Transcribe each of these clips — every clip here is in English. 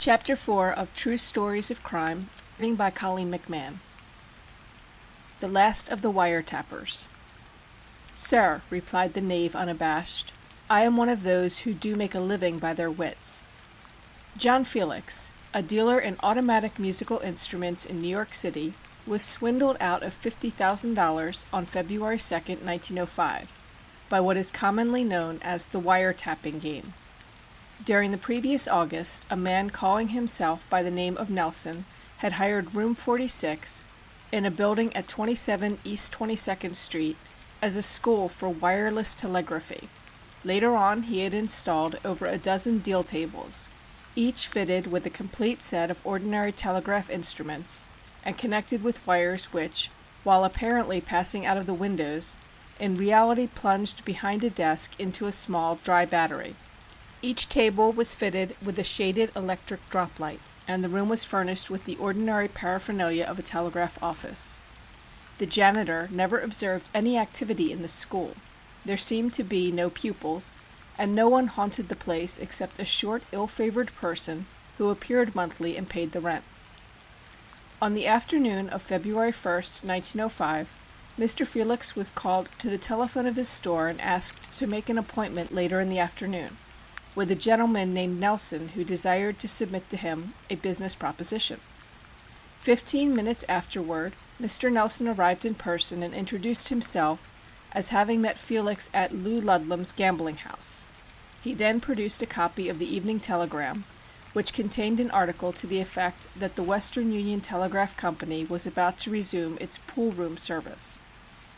Chapter 4 of True Stories of Crime, written by Colleen McMahon. The Last of the Wiretappers. "Sir," replied the knave unabashed, "I am one of those who do make a living by their wits." John Felix, a dealer in automatic musical instruments in New York City, was swindled out of $50,000 on February 2, 1905, by what is commonly known as the wiretapping game. During the previous August, a man calling himself by the name of Nelson had hired room 46 in a building at 27 East 22nd Street as a school for wireless telegraphy. Later on he had installed over a dozen deal tables, each fitted with a complete set of ordinary telegraph instruments, and connected with wires which, while apparently passing out of the windows, in reality plunged behind a desk into a small dry battery. Each table was fitted with a shaded electric drop light, and the room was furnished with the ordinary paraphernalia of a telegraph office. The janitor never observed any activity in the school. There seemed to be no pupils, and no one haunted the place except a short, ill-favored person who appeared monthly and paid the rent. On the afternoon of February 1st, 1905, Mr. Felix was called to the telephone of his store and asked to make an appointment later in the afternoon with a gentleman named Nelson who desired to submit to him a business proposition. 15 minutes afterward, Mr. Nelson arrived in person and introduced himself as having met Felix at Lou Ludlam's gambling house. He then produced a copy of the Evening Telegram, which contained an article to the effect that the Western Union Telegraph Company was about to resume its pool room service.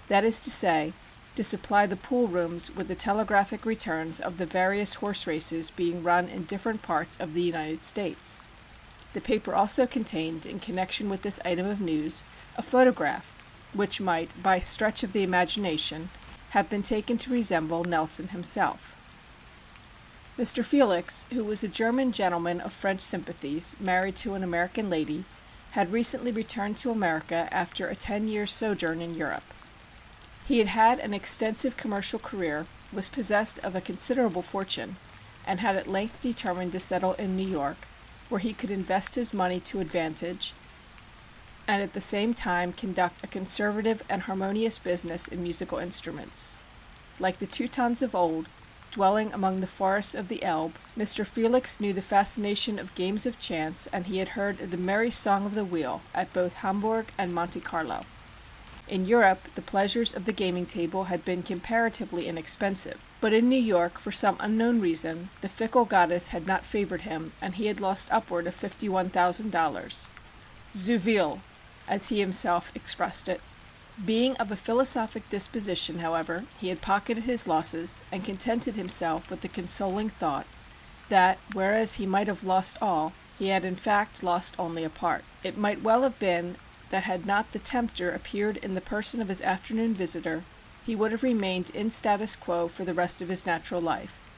That is to say, to supply the pool rooms with the telegraphic returns of the various horse races being run in different parts of the United States. The paper also contained, in connection with this item of news, a photograph, which might, by stretch of the imagination, have been taken to resemble Nelson himself. Mr. Felix, who was a German gentleman of French sympathies, married to an American lady, had recently returned to America after a 10-year sojourn in Europe. He had had an extensive commercial career, was possessed of a considerable fortune, and had at length determined to settle in New York, where he could invest his money to advantage, and at the same time conduct a conservative and harmonious business in musical instruments. Like the Teutons of old, dwelling among the forests of the Elbe, Mr. Felix knew the fascination of games of chance, and he had heard the merry song of the wheel at both Hamburg and Monte Carlo. In Europe the pleasures of the gaming table had been comparatively inexpensive, but in New York, for some unknown reason, the fickle goddess had not favored him, and he had lost upward of $51,000. Zu viel, as he himself expressed it. Being of a philosophic disposition, however, he had pocketed his losses, and contented himself with the consoling thought that, whereas he might have lost all, he had in fact lost only a part. It might well have been that had not the tempter appeared in the person of his afternoon visitor, he would have remained in status quo for the rest of his natural life.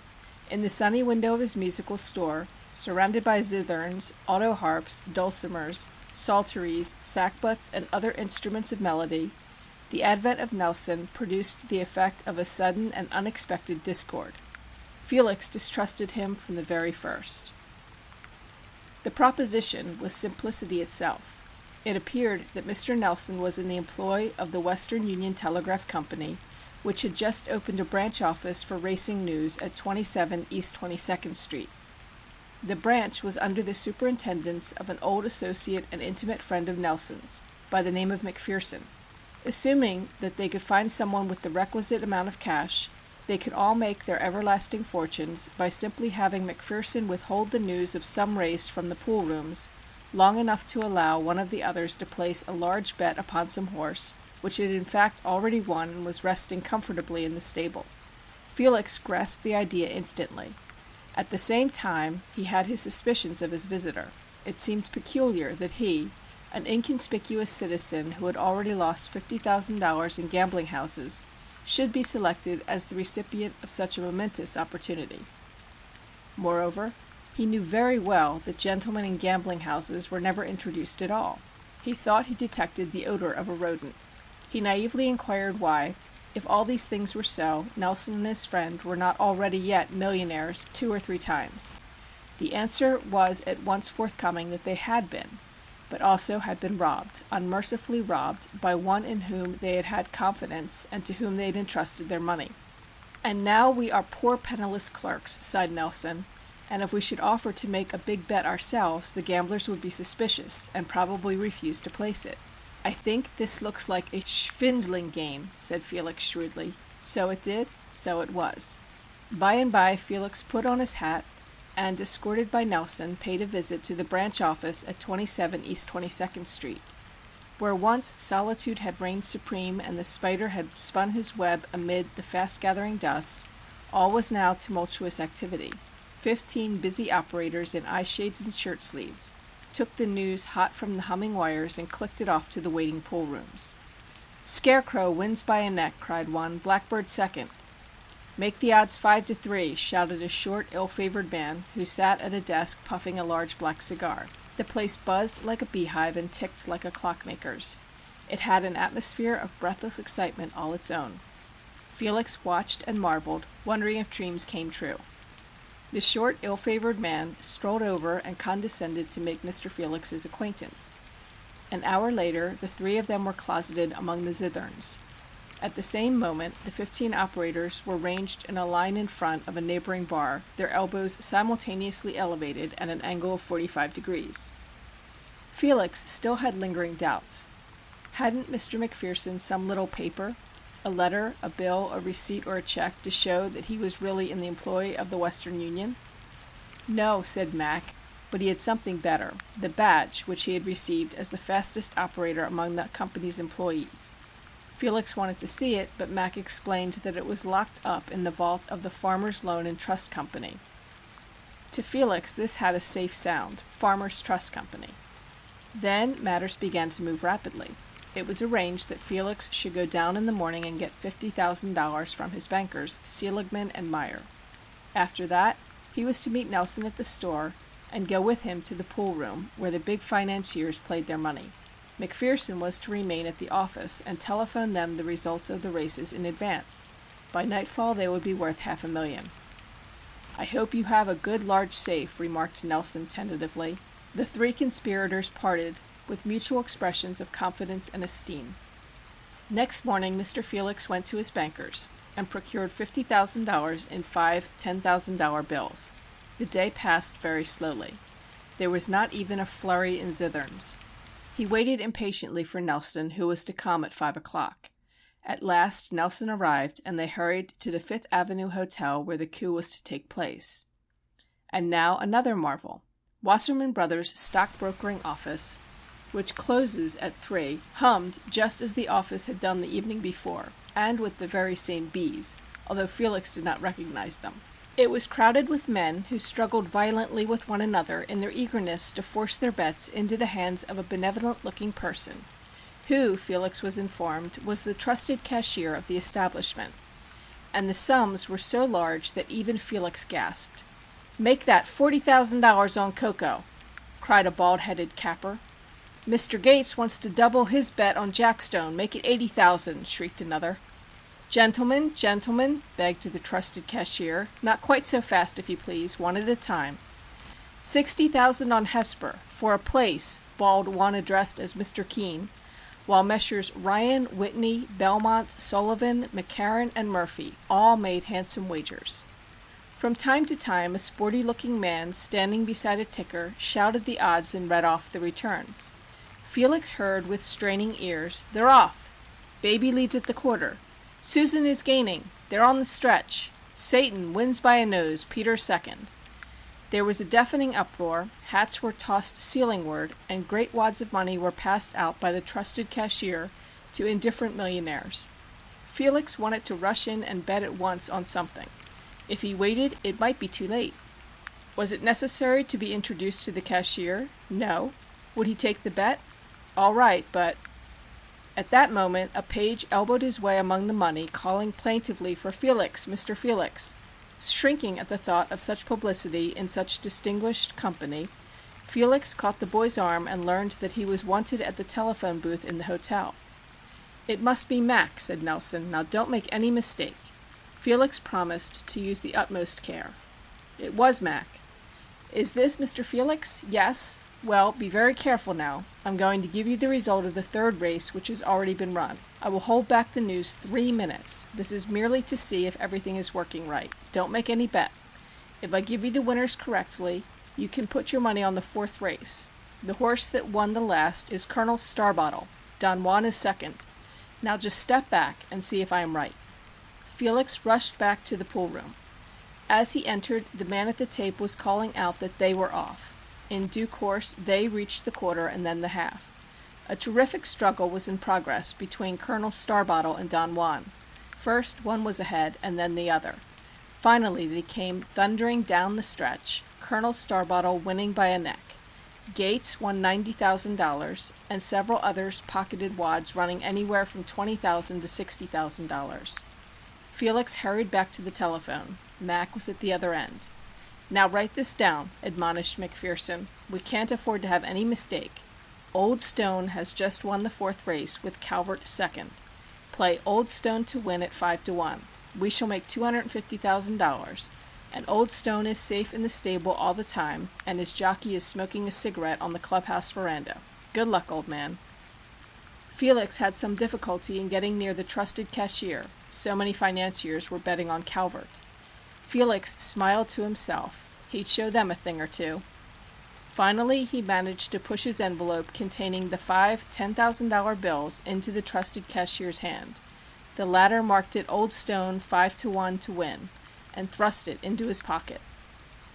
In the sunny window of his musical store, surrounded by zitherns, autoharps, dulcimers, psalteries, sackbuts, and other instruments of melody, the advent of Nelson produced the effect of a sudden and unexpected discord. Felix distrusted him from the very first. The proposition was simplicity itself. It appeared that Mr. Nelson was in the employ of the Western Union Telegraph Company, which had just opened a branch office for racing news at 27 East 22nd Street. The branch was under the superintendence of an old associate and intimate friend of Nelson's, by the name of McPherson. Assuming that they could find someone with the requisite amount of cash, they could all make their everlasting fortunes by simply having McPherson withhold the news of some race from the pool rooms long enough to allow one of the others to place a large bet upon some horse, which it had in fact already won and was resting comfortably in the stable. Felix grasped the idea instantly. At the same time he had his suspicions of his visitor. It seemed peculiar that he, an inconspicuous citizen who had already lost $50,000 in gambling houses, should be selected as the recipient of such a momentous opportunity. Moreover, he knew very well that gentlemen in gambling houses were never introduced at all. He thought he detected the odor of a rodent. He naively inquired why, if all these things were so, Nelson and his friend were not already yet millionaires 2 or 3 times. The answer was at once forthcoming that they had been, but also had been robbed, unmercifully robbed, by one in whom they had had confidence and to whom they had entrusted their money. "And now we are poor penniless clerks," sighed Nelson, "and if we should offer to make a big bet ourselves, the gamblers would be suspicious, and probably refuse to place it." "I think this looks like a schwindling game," said Felix shrewdly. So it did, so it was. By and by Felix put on his hat, and, escorted by Nelson, paid a visit to the branch office at 27 East 22nd Street. Where once solitude had reigned supreme and the spider had spun his web amid the fast-gathering dust, all was now tumultuous activity. 15 busy operators in eye-shades and shirt-sleeves took the news hot from the humming wires and clicked it off to the waiting pool rooms. "Scarecrow wins by a neck," cried one. "Blackbird second." "Make the odds 5-3, shouted a short, ill-favored man, who sat at a desk puffing a large black cigar. The place buzzed like a beehive and ticked like a clockmaker's. It had an atmosphere of breathless excitement all its own. Felix watched and marveled, wondering if dreams came true. The short, ill-favored man strolled over and condescended to make Mr. Felix's acquaintance. An hour later the three of them were closeted among the zitherns. At the same moment the 15 operators were ranged in a line in front of a neighboring bar, their elbows simultaneously elevated at an angle of 45 degrees. Felix still had lingering doubts. Hadn't Mr. McPherson some little paper, a letter, a bill, a receipt, or a check, to show that he was really in the employ of the Western Union? No, said Mac, but he had something better, the badge which he had received as the fastest operator among the company's employees. Felix wanted to see it, but Mac explained that it was locked up in the vault of the Farmers Loan and Trust Company. To Felix this had a safe sound, Farmers Trust Company. Then matters began to move rapidly. It was arranged that Felix should go down in the morning and get $50,000 from his bankers, Seligman and Meyer. After that he was to meet Nelson at the store and go with him to the pool room, where the big financiers played their money. McPherson was to remain at the office and telephone them the results of the races in advance. By nightfall they would be worth $500,000. "I hope you have a good large safe," remarked Nelson tentatively. The three conspirators parted with mutual expressions of confidence and esteem. Next morning Mr. Felix went to his bankers and procured $50,000 in 5 $10,000 bills. The day passed very slowly. There was not even a flurry in zitherns. He waited impatiently for Nelson, who was to come at 5 o'clock. At last Nelson arrived, and they hurried to the Fifth Avenue Hotel where the coup was to take place. And now another marvel. Wasserman Brothers' stockbrokering office, which closes at 3, hummed just as the office had done the evening before, and with the very same bees, although Felix did not recognize them. It was crowded with men who struggled violently with one another in their eagerness to force their bets into the hands of a benevolent-looking person, who, Felix was informed, was the trusted cashier of the establishment. And the sums were so large that even Felix gasped. "Make that $40,000 on cocoa," cried a bald-headed capper. "Mr. Gates wants to double his bet on Jackstone. Make it $80,000, shrieked another. "Gentlemen, gentlemen," begged the trusted cashier, "not quite so fast, if you please, one at a time." "$60,000 on Hesper, for a place," bawled one addressed as Mr. Keene, while Messrs. Ryan, Whitney, Belmont, Sullivan, McCarran, and Murphy all made handsome wagers. From time to time a sporty-looking man standing beside a ticker shouted the odds and read off the returns. Felix heard with straining ears, "They're off! Baby leads at the quarter. Susan is gaining. They're on the stretch. Satan wins by a nose. Peter second." There was a deafening uproar, hats were tossed ceilingward, and great wads of money were passed out by the trusted cashier to indifferent millionaires. Felix wanted to rush in and bet at once on something. If he waited, it might be too late. Was it necessary to be introduced to the cashier? No. Would he take the bet? All right, but... At that moment a page elbowed his way among the money, calling plaintively for "Felix, Mr. Felix." Shrinking at the thought of such publicity in such distinguished company, Felix caught the boy's arm and learned that he was wanted at the telephone booth in the hotel. "It must be Mac," said Nelson. "Now don't make any mistake." Felix promised to use the utmost care. It was Mac. "Is this Mr. Felix? Yes? Well, be very careful now. I'm going to give you the result of the third race, which has already been run. I will hold back the news 3 minutes. This is merely to see if everything is working right. Don't make any bet. If I give you the winners correctly, you can put your money on the fourth race. The horse that won the last is Colonel Starbottle. Don Juan is second. Now just step back and see if I am right." Felix rushed back to the pool room. As he entered, the man at the tape was calling out that they were off. In due course, they reached the quarter and then the half. A terrific struggle was in progress between Colonel Starbottle and Don Juan. First one was ahead, and then the other. Finally they came thundering down the stretch, Colonel Starbottle winning by a neck. Gates won $90,000, and several others pocketed wads running anywhere from $20,000 to $60,000. Felix hurried back to the telephone. Mac was at the other end. "Now write this down," admonished McPherson. "We can't afford to have any mistake. Old Stone has just won the fourth race, with Calvert second. Play Old Stone to win at 5-1. We shall make $250,000, and Old Stone is safe in the stable all the time, and his jockey is smoking a cigarette on the clubhouse veranda. Good luck, old man." Felix had some difficulty in getting near the trusted cashier. So many financiers were betting on Calvert. Felix smiled to himself. He'd show them a thing or two. Finally he managed to push his envelope containing the 5 $10,000 bills into the trusted cashier's hand. The latter marked it Old Stone 5-1 to win, and thrust it into his pocket.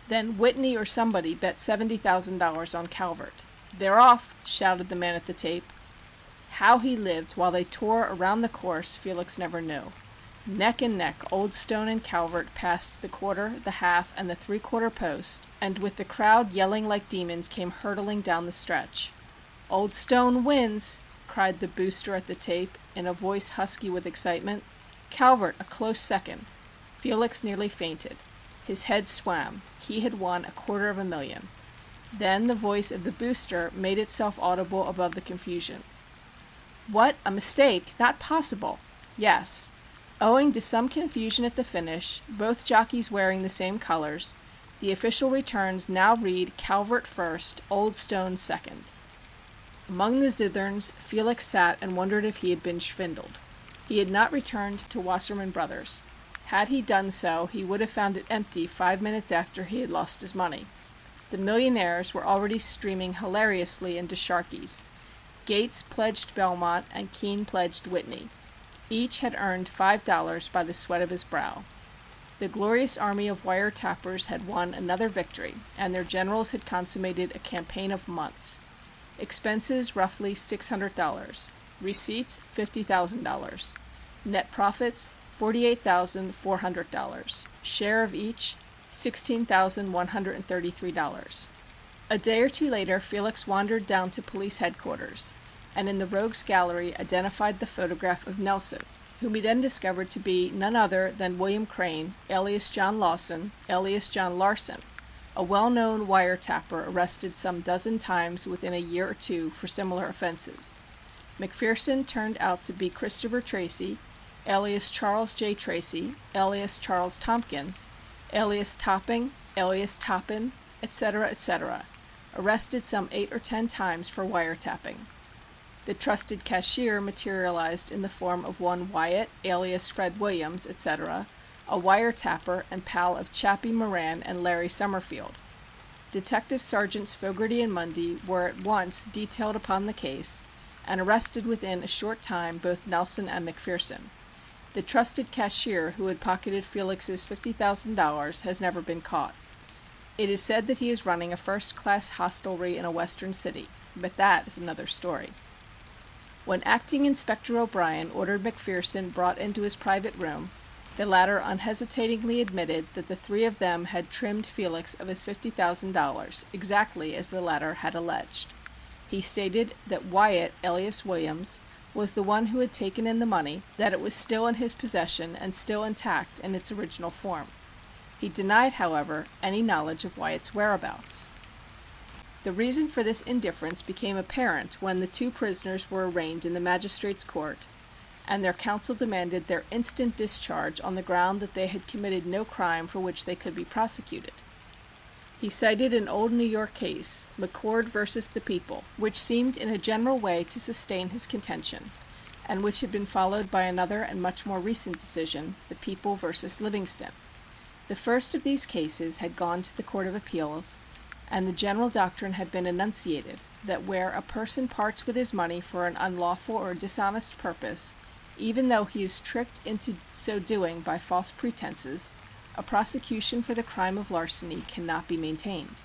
Then Whitney or somebody bet $70,000 on Calvert. "They're off!" shouted the man at the tape. How he lived while they tore around the course Felix never knew. Neck and neck Old Stone and Calvert passed the quarter, the half, and the three-quarter post, and with the crowd yelling like demons came hurtling down the stretch. "Old Stone wins!" cried the booster at the tape, in a voice husky with excitement. Calvert a close second. Felix nearly fainted. His head swam. He had won $250,000. Then the voice of the booster made itself audible above the confusion. "What? A mistake? Not possible!" "Yes. Owing to some confusion at the finish, both jockeys wearing the same colors, the official returns now read Calvert first, Old Stone second." Among the zitherns Felix sat and wondered if he had been schvindled. He had not returned to Wasserman Brothers. Had he done so, he would have found it empty 5 minutes after he had lost his money. The millionaires were already streaming hilariously into Sharkey's. Gates pledged Belmont and Keene pledged Whitney. Each had earned $5 by the sweat of his brow. The glorious army of wire-tappers had won another victory, and their generals had consummated a campaign of months. Expenses roughly $600. Receipts $50,000. Net profits $48,400. Share of each $16,133. A day or two later Felix wandered down to police headquarters, and in the rogues' gallery identified the photograph of Nelson, whom he then discovered to be none other than William Crane, alias John Lawson, alias John Larson, a well-known wire-tapper arrested some dozen times within a year or two for similar offenses. McPherson turned out to be Christopher Tracy, alias Charles J. Tracy, alias Charles Tompkins, alias Topping, alias Toppin, etc., etc., arrested some 8 or 10 times for wiretapping. The trusted cashier materialized in the form of one Wyatt, alias Fred Williams, etc., a wiretapper and pal of Chappie Moran and Larry Summerfield. Detective Sergeants Fogarty and Mundy were at once detailed upon the case, and arrested within a short time both Nelson and McPherson. The trusted cashier who had pocketed Felix's $50,000 has never been caught. It is said that he is running a first-class hostelry in a western city, but that is another story. When Acting Inspector O'Brien ordered McPherson brought into his private room, the latter unhesitatingly admitted that the three of them had trimmed Felix of his $50,000, exactly as the latter had alleged. He stated that Wyatt, alias Williams, was the one who had taken in the money, that it was still in his possession and still intact in its original form. He denied, however, any knowledge of Wyatt's whereabouts. The reason for this indifference became apparent when the two prisoners were arraigned in the magistrate's court, and their counsel demanded their instant discharge on the ground that they had committed no crime for which they could be prosecuted. He cited an old New York case, McCord versus the People, which seemed in a general way to sustain his contention, and which had been followed by another and much more recent decision, the People versus Livingston. The first of these cases had gone to the Court of Appeals, and the general doctrine had been enunciated that where a person parts with his money for an unlawful or dishonest purpose, even though he is tricked into so doing by false pretenses, a prosecution for the crime of larceny cannot be maintained.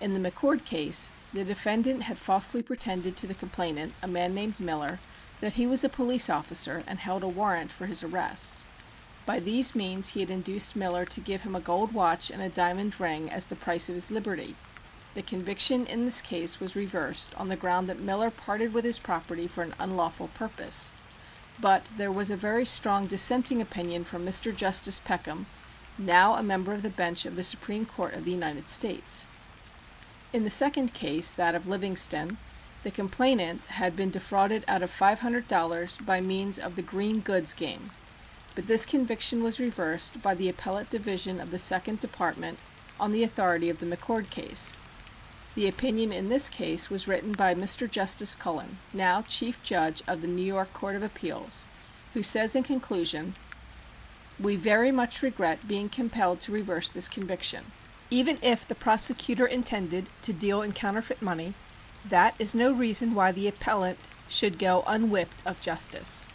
In the McCord case, the defendant had falsely pretended to the complainant, a man named Miller, that he was a police officer and held a warrant for his arrest. By these means he had induced Miller to give him a gold watch and a diamond ring as the price of his liberty. The conviction in this case was reversed on the ground that Miller parted with his property for an unlawful purpose. But there was a very strong dissenting opinion from Mr. Justice Peckham, now a member of the bench of the Supreme Court of the United States. In the second case, that of Livingston, the complainant had been defrauded out of $500 by means of the green goods game, but this conviction was reversed by the Appellate Division of the Second Department on the authority of the McCord case. The opinion in this case was written by Mr. Justice Cullen, now Chief Judge of the New York Court of Appeals, who says in conclusion, "We very much regret being compelled to reverse this conviction. Even if the prosecutor intended to deal in counterfeit money, that is no reason why the appellant should go unwhipped of justice.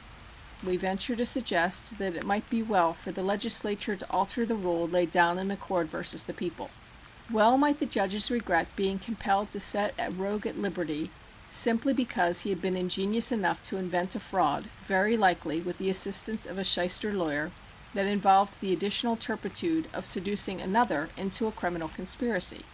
We venture to suggest that it might be well for the legislature to alter the rule laid down in McCord versus the People." Well might the judges regret being compelled to set a rogue at liberty simply because he had been ingenious enough to invent a fraud, very likely with the assistance of a shyster lawyer, that involved the additional turpitude of seducing another into a criminal conspiracy.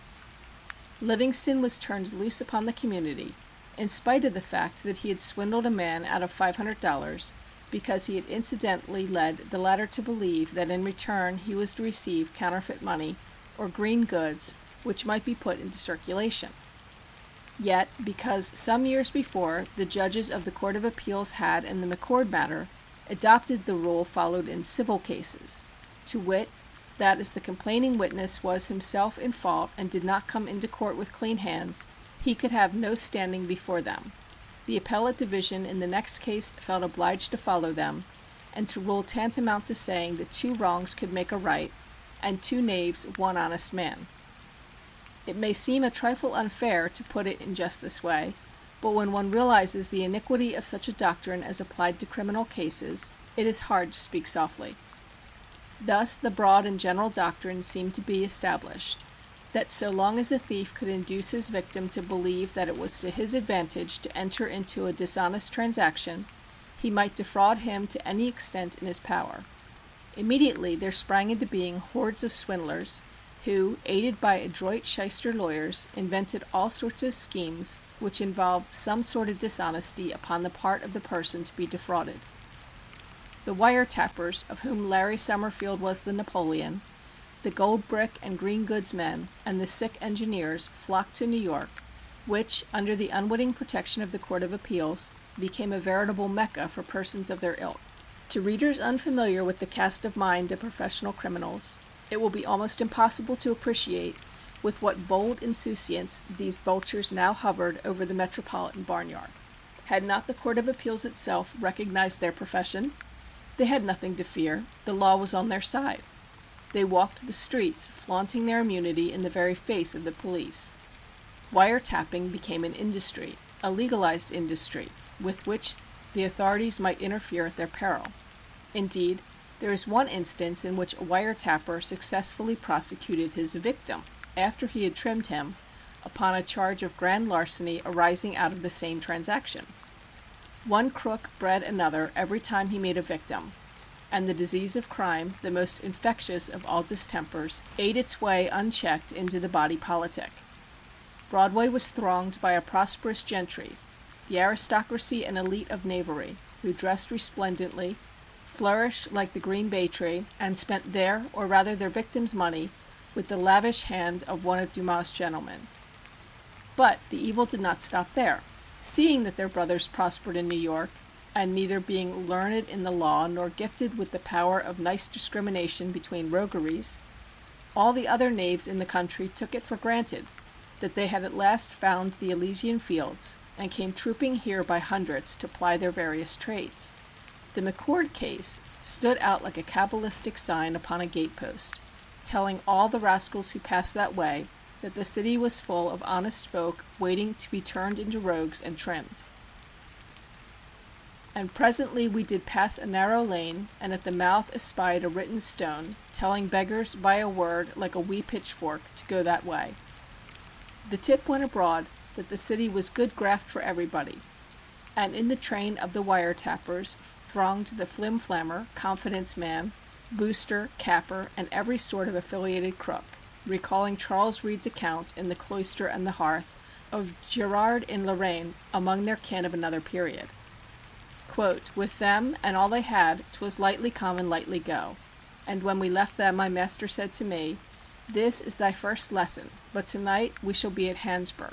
Livingston was turned loose upon the community, in spite of the fact that he had swindled a man out of $500, because he had incidentally led the latter to believe that in return he was to receive counterfeit money or green goods which might be put into circulation. Yet, because some years before the judges of the Court of Appeals had, in the McCord matter, adopted the rule followed in civil cases, to wit, that as the complaining witness was himself in fault and did not come into court with clean hands, he could have no standing before them. The appellate division in the next case felt obliged to follow them, and to rule tantamount to saying that two wrongs could make a right, and two knaves one honest man. It may seem a trifle unfair to put it in just this way, but when one realizes the iniquity of such a doctrine as applied to criminal cases, it is hard to speak softly. Thus the broad and general doctrine seemed to be established, that so long as a thief could induce his victim to believe that it was to his advantage to enter into a dishonest transaction, he might defraud him to any extent in his power. Immediately there sprang into being hordes of swindlers, who, aided by adroit shyster lawyers, invented all sorts of schemes which involved some sort of dishonesty upon the part of the person to be defrauded. The wiretappers, of whom Larry Summerfield was the Napoleon, the gold brick and green goods men, and the sick engineers flocked to New York, which, under the unwitting protection of the Court of Appeals, became a veritable Mecca for persons of their ilk. To readers unfamiliar with the cast of mind of professional criminals, it will be almost impossible to appreciate with what bold insouciance these vultures now hovered over the metropolitan barnyard. Had not the Court of Appeals itself recognized their profession? They had nothing to fear. The law was on their side. They walked the streets, flaunting their immunity in the very face of the police. Wiretapping became an industry, a legalized industry, with which the authorities might interfere at their peril. Indeed, there is one instance in which a wiretapper successfully prosecuted his victim, after he had trimmed him, upon a charge of grand larceny arising out of the same transaction. One crook bred another every time he made a victim, and the disease of crime, the most infectious of all distempers, ate its way unchecked into the body politic. Broadway was thronged by a prosperous gentry, the aristocracy and elite of knavery, who dressed resplendently, flourished like the green bay tree, and spent their, or rather their victims' money, with the lavish hand of one of Dumas' gentlemen. But the evil did not stop there. Seeing that their brothers prospered in New York, and neither being learned in the law nor gifted with the power of nice discrimination between rogueries, All the other knaves in the country took it for granted that they had at last found the Elysian fields, and came trooping here by hundreds to ply their various trades. The McCord case stood out like a cabalistic sign upon a gatepost, telling all the rascals who passed that way that the city was full of honest folk waiting to be turned into rogues and trimmed. And presently we did pass a narrow lane, and at the mouth espied a written stone, telling beggars by a word like a wee pitchfork to go that way. The tip went abroad that the city was good graft for everybody, and in the train of the wiretappers thronged the flim-flammer, confidence man, booster, capper, and every sort of affiliated crook, recalling Charles Reade's account in The Cloister and the Hearth of Gerard in Lorraine among their kin of another period. Quote, "With them, and all they had, 'twas lightly come and lightly go. And when we left them, my master said to me, This is thy first lesson, but tonight we shall be at Hansburg.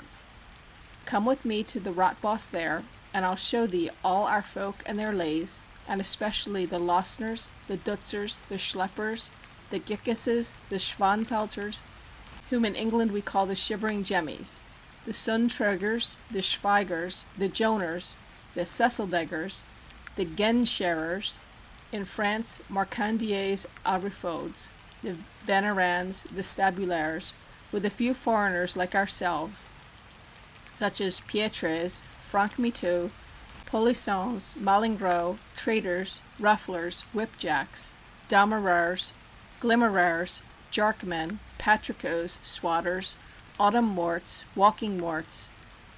Come with me to the Rotboss there, and I'll show thee all our folk and their lays, and especially the Losners, the Dutzers, the Schleppers, the Gickuses, the Schwanfelters, whom in England we call the shivering jemmies, the Sundträgers, the Schweigers, the Joners, the Cecildaggers, the Genscherers, in France Marcandiers Arifauds, the Venerans, the Stabulaires, with a few foreigners like ourselves, such as Pietres, Franc-Miteaux, Polissons, Malingros, traders, rufflers, whipjacks, damerars, glimmerars, jarkmen, patricots, swatters, autumn morts, walking morts.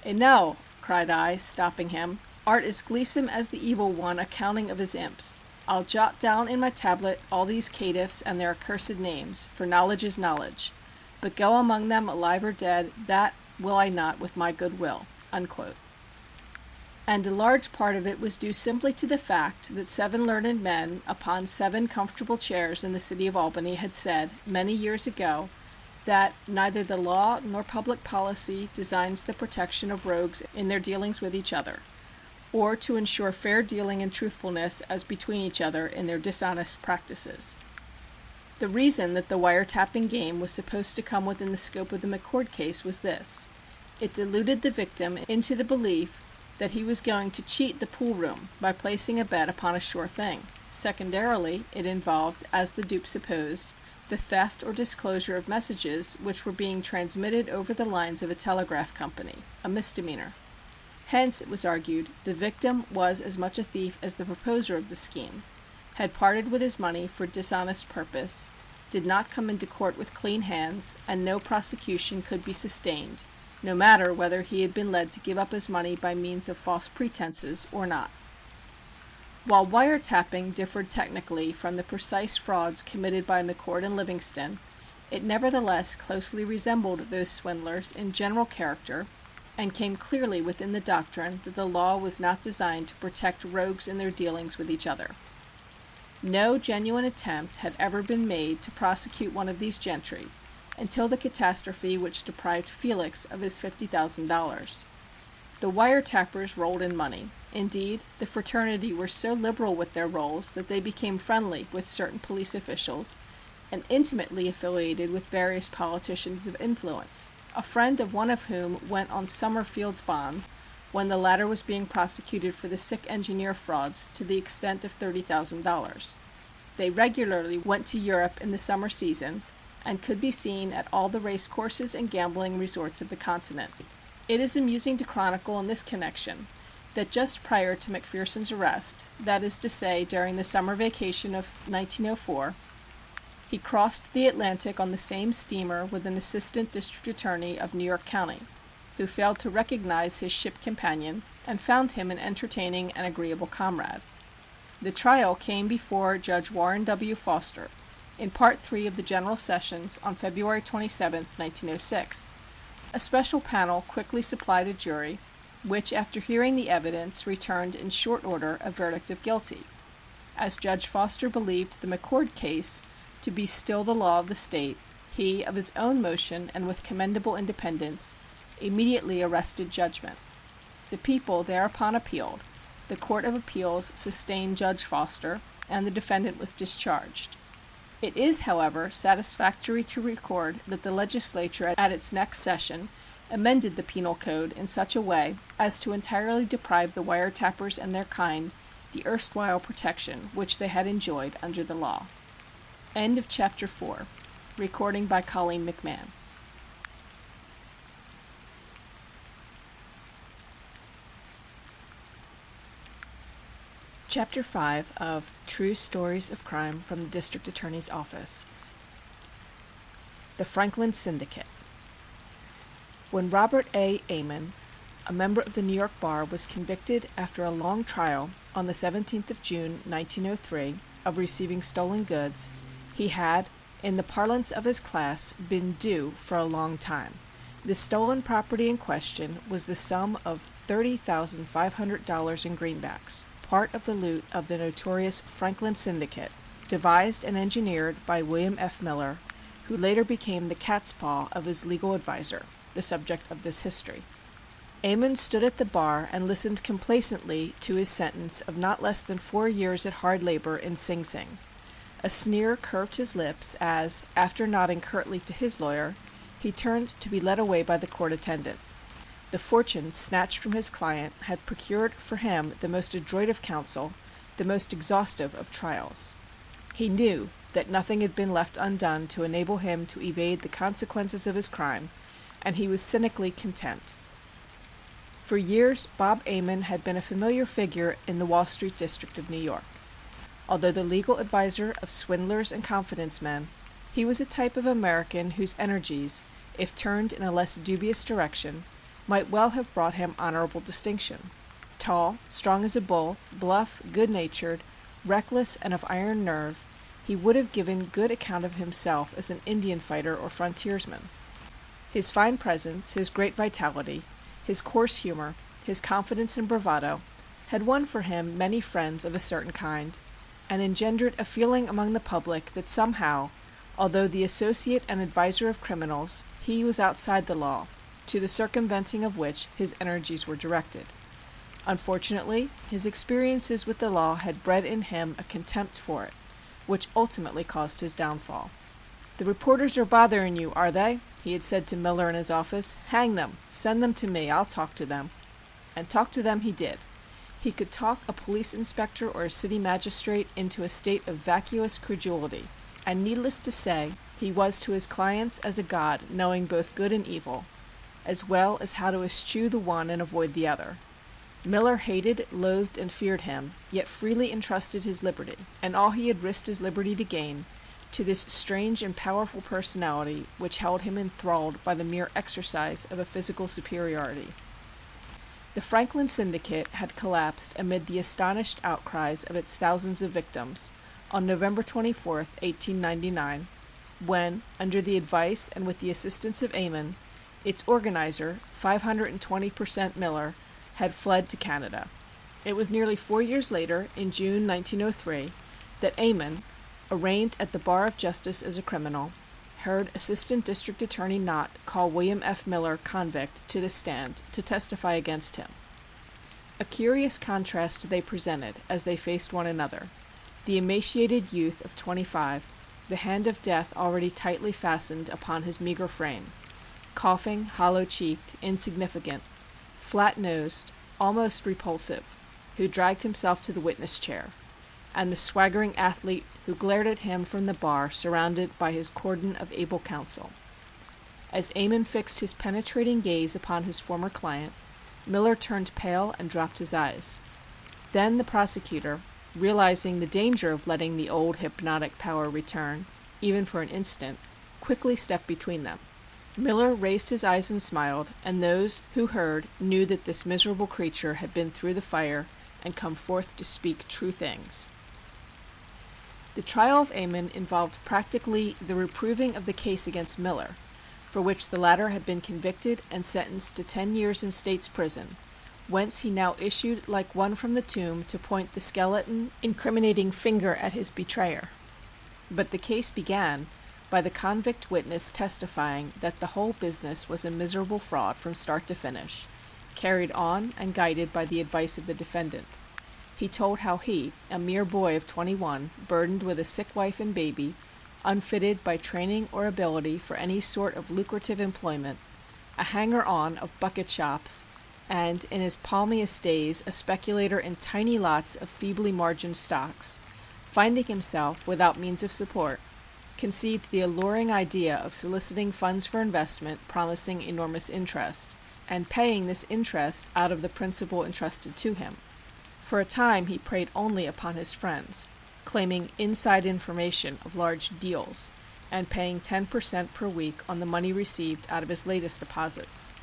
No, cried I, stopping him, art as gleesome as the evil one accounting of his imps. I'll jot down in my tablet all these caitiffs and their accursed names, for knowledge is knowledge, but go among them alive or dead, that will I not with my good will." Unquote. And a large part of it was due simply to the fact that 7 learned men upon 7 comfortable chairs in the city of Albany had said, many years ago, that neither the law nor public policy designs the protection of rogues in their dealings with each other, or to ensure fair dealing and truthfulness as between each other in their dishonest practices. The reason that the wiretapping game was supposed to come within the scope of the McCord case was this. It deluded the victim into the belief that he was going to cheat the pool room by placing a bet upon a sure thing. Secondarily, it involved, as the dupe supposed, the theft or disclosure of messages which were being transmitted over the lines of a telegraph company, a misdemeanor. Hence, it was argued, the victim was as much a thief as the proposer of the scheme, had parted with his money for dishonest purpose, did not come into court with clean hands, and no prosecution could be sustained, no matter whether he had been led to give up his money by means of false pretenses or not. While wiretapping differed technically from the precise frauds committed by McCord and Livingston, it nevertheless closely resembled those swindlers in general character, and came clearly within the doctrine that the law was not designed to protect rogues in their dealings with each other. No genuine attempt had ever been made to prosecute one of these gentry, until the catastrophe which deprived Felix of his $50,000. The wiretappers rolled in money. Indeed, the fraternity were so liberal with their rolls that they became friendly with certain police officials, and intimately affiliated with various politicians of influence, a friend of one of whom went on Summerfield's bond when the latter was being prosecuted for the sick engineer frauds to the extent of $30,000. They regularly went to Europe in the summer season, and could be seen at all the race courses and gambling resorts of the continent. It is amusing to chronicle in this connection that just prior to McPherson's arrest, that is to say during the summer vacation of 1904, he crossed the Atlantic on the same steamer with an assistant district attorney of New York County, who failed to recognize his ship companion, and found him an entertaining and agreeable comrade. The trial came before Judge Warren W. Foster, in Part 3 of the General Sessions on February 27, 1906. A special panel quickly supplied a jury, which, after hearing the evidence, returned in short order a verdict of guilty. As Judge Foster believed the McCord case to be still the law of the state, he, of his own motion and with commendable independence, immediately arrested judgment. The people thereupon appealed. The Court of Appeals sustained Judge Foster, and the defendant was discharged. It is, however, satisfactory to record that the legislature at its next session amended the penal code in such a way as to entirely deprive the wiretappers and their kind the erstwhile protection which they had enjoyed under the law. End of Chapter 4. Recording by Colleen McMahon. Chapter 5 of True Stories of Crime from the District Attorney's Office. The Franklin Syndicate. When Robert A. Amon, a member of the New York Bar, was convicted after a long trial on the 17th of June, 1903, of receiving stolen goods, he had, in the parlance of his class, been due for a long time. The stolen property in question was the sum of $30,500 in greenbacks, part of the loot of the notorious Franklin Syndicate, devised and engineered by William F. Miller, who later became the cat's paw of his legal adviser, the subject of this history. Amon stood at the bar and listened complacently to his sentence of not less than 4 years at hard labor in Sing Sing. A sneer curved his lips as, after nodding curtly to his lawyer, he turned to be led away by the court attendant. The fortune snatched from his client had procured for him the most adroit of counsel, the most exhaustive of trials. He knew that nothing had been left undone to enable him to evade the consequences of his crime, and he was cynically content. For years Bob Amon had been a familiar figure in the Wall Street district of New York. Although the legal adviser of swindlers and confidence men, he was a type of American whose energies, if turned in a less dubious direction, might well have brought him honorable distinction. Tall, strong as a bull, bluff, good-natured, reckless, and of iron nerve, he would have given good account of himself as an Indian fighter or frontiersman. His fine presence, his great vitality, his coarse humor, his confidence and bravado, had won for him many friends of a certain kind, and engendered a feeling among the public that somehow, although the associate and adviser of criminals, he was outside the law, to the circumventing of which his energies were directed. Unfortunately, his experiences with the law had bred in him a contempt for it, which ultimately caused his downfall. "The reporters are bothering you, are they?" he had said to Miller in his office. "Hang them. Send them to me. I'll talk to them." And talk to them he did. He could talk a police inspector or a city magistrate into a state of vacuous credulity, and needless to say, he was to his clients as a god, knowing both good and evil, as well as how to eschew the one and avoid the other. Miller hated, loathed, and feared him, yet freely entrusted his liberty, and all he had risked his liberty to gain, to this strange and powerful personality which held him enthralled by the mere exercise of a physical superiority. The Franklin Syndicate had collapsed amid the astonished outcries of its thousands of victims on November 24, 1899, when, under the advice and with the assistance of Amon, its organizer, 520% Miller, had fled to Canada. It was nearly 4 years later, in June 1903, that Amon, arraigned at the bar of justice as a criminal, heard Assistant District Attorney Knott call William F. Miller, convict, to the stand to testify against him. A curious contrast they presented as they faced one another, the emaciated youth of 25, the hand of death already tightly fastened upon his meagre frame, coughing, hollow-cheeked, insignificant, flat-nosed, almost repulsive, who dragged himself to the witness chair, and the swaggering athlete who glared at him from the bar surrounded by his cordon of able counsel. As Amon fixed his penetrating gaze upon his former client, Miller turned pale and dropped his eyes. Then the prosecutor, realizing the danger of letting the old hypnotic power return, even for an instant, quickly stepped between them. Miller raised his eyes and smiled, and those who heard knew that this miserable creature had been through the fire and come forth to speak true things. The trial of Amon involved practically the reproving of the case against Miller, for which the latter had been convicted and sentenced to 10 years in state's prison, whence he now issued like one from the tomb to point the skeleton, incriminating finger at his betrayer. But the case began by the convict witness testifying that the whole business was a miserable fraud from start to finish, carried on and guided by the advice of the defendant. He told how he, a mere boy of 21, burdened with a sick wife and baby, unfitted by training or ability for any sort of lucrative employment, a hanger-on of bucket shops, and, in his palmiest days, a speculator in tiny lots of feebly margined stocks, finding himself without means of support, conceived the alluring idea of soliciting funds for investment promising enormous interest, and paying this interest out of the principal entrusted to him. For a time he preyed only upon his friends, claiming inside information of large deals, and paying 10% per week on the money received out of his latest deposits.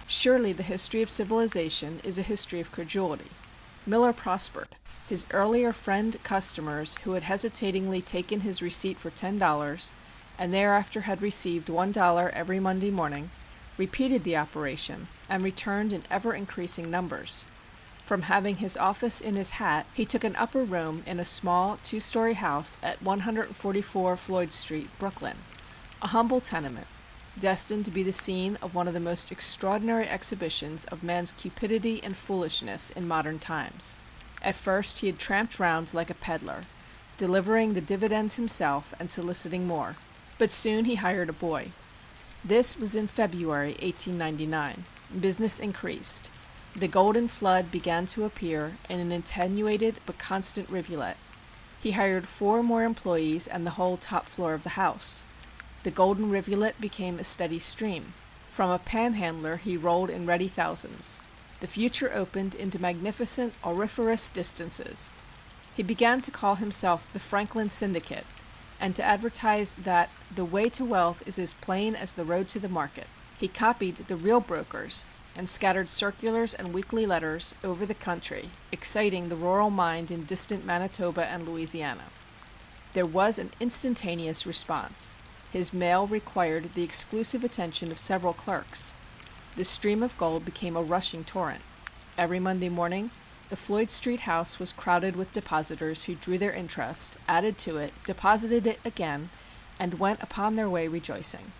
Surely the history of civilization is a history of credulity. Miller prospered. His earlier friend customers, who had hesitatingly taken his receipt for $10, and thereafter had received $1 every Monday morning, repeated the operation, and returned in ever-increasing numbers. From having his office in his hat, he took an upper room in a small 2-story house at 144 Floyd Street, Brooklyn, a humble tenement, destined to be the scene of one of the most extraordinary exhibitions of man's cupidity and foolishness in modern times. At first he had tramped round like a peddler, delivering the dividends himself and soliciting more, but soon he hired a boy. This was in February 1899. Business increased. The golden flood began to appear in an attenuated but constant rivulet. He hired 4 more employees and the whole top floor of the house. The golden rivulet became a steady stream. From a panhandler he rolled in ready thousands. The future opened into magnificent auriferous distances. He began to call himself the Franklin Syndicate, and to advertise that the way to wealth is as plain as the road to the market. He copied the real brokers, and scattered circulars and weekly letters over the country, exciting the rural mind in distant Manitoba and Louisiana. There was an instantaneous response. His mail required the exclusive attention of several clerks. The stream of gold became a rushing torrent. Every Monday morning, the Floyd Street house was crowded with depositors who drew their interest, added to it, deposited it again, and went upon their way rejoicing.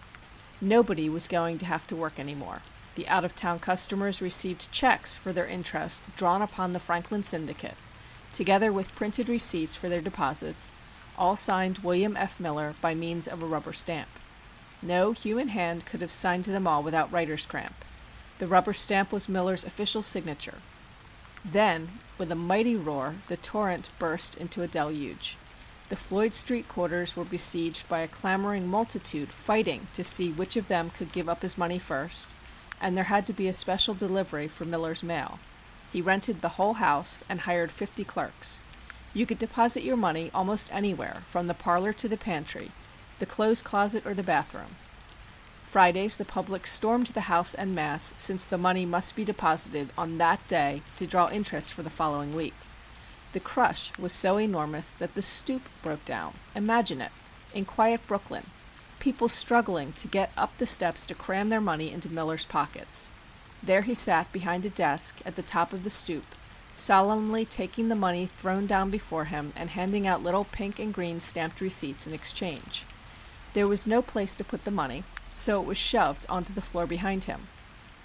Nobody was going to have to work any more. The out-of-town customers received checks for their interest drawn upon the Franklin Syndicate, together with printed receipts for their deposits, all signed William F. Miller by means of a rubber stamp. No human hand could have signed them all without writer's cramp. The rubber stamp was Miller's official signature. Then, with a mighty roar, the torrent burst into a deluge. The Floyd Street quarters were besieged by a clamoring multitude fighting to see which of them could give up his money first, and there had to be a special delivery for Miller's mail. He rented the whole house and hired 50 clerks. You could deposit your money almost anywhere, from the parlor to the pantry, the clothes closet or the bathroom. Fridays the public stormed the house en masse, since the money must be deposited on that day to draw interest for the following week. The crush was so enormous that the stoop broke down. Imagine it, in quiet Brooklyn, people struggling to get up the steps to cram their money into Miller's pockets. There he sat behind a desk at the top of the stoop, solemnly taking the money thrown down before him and handing out little pink and green stamped receipts in exchange. There was no place to put the money, so it was shoved onto the floor behind him.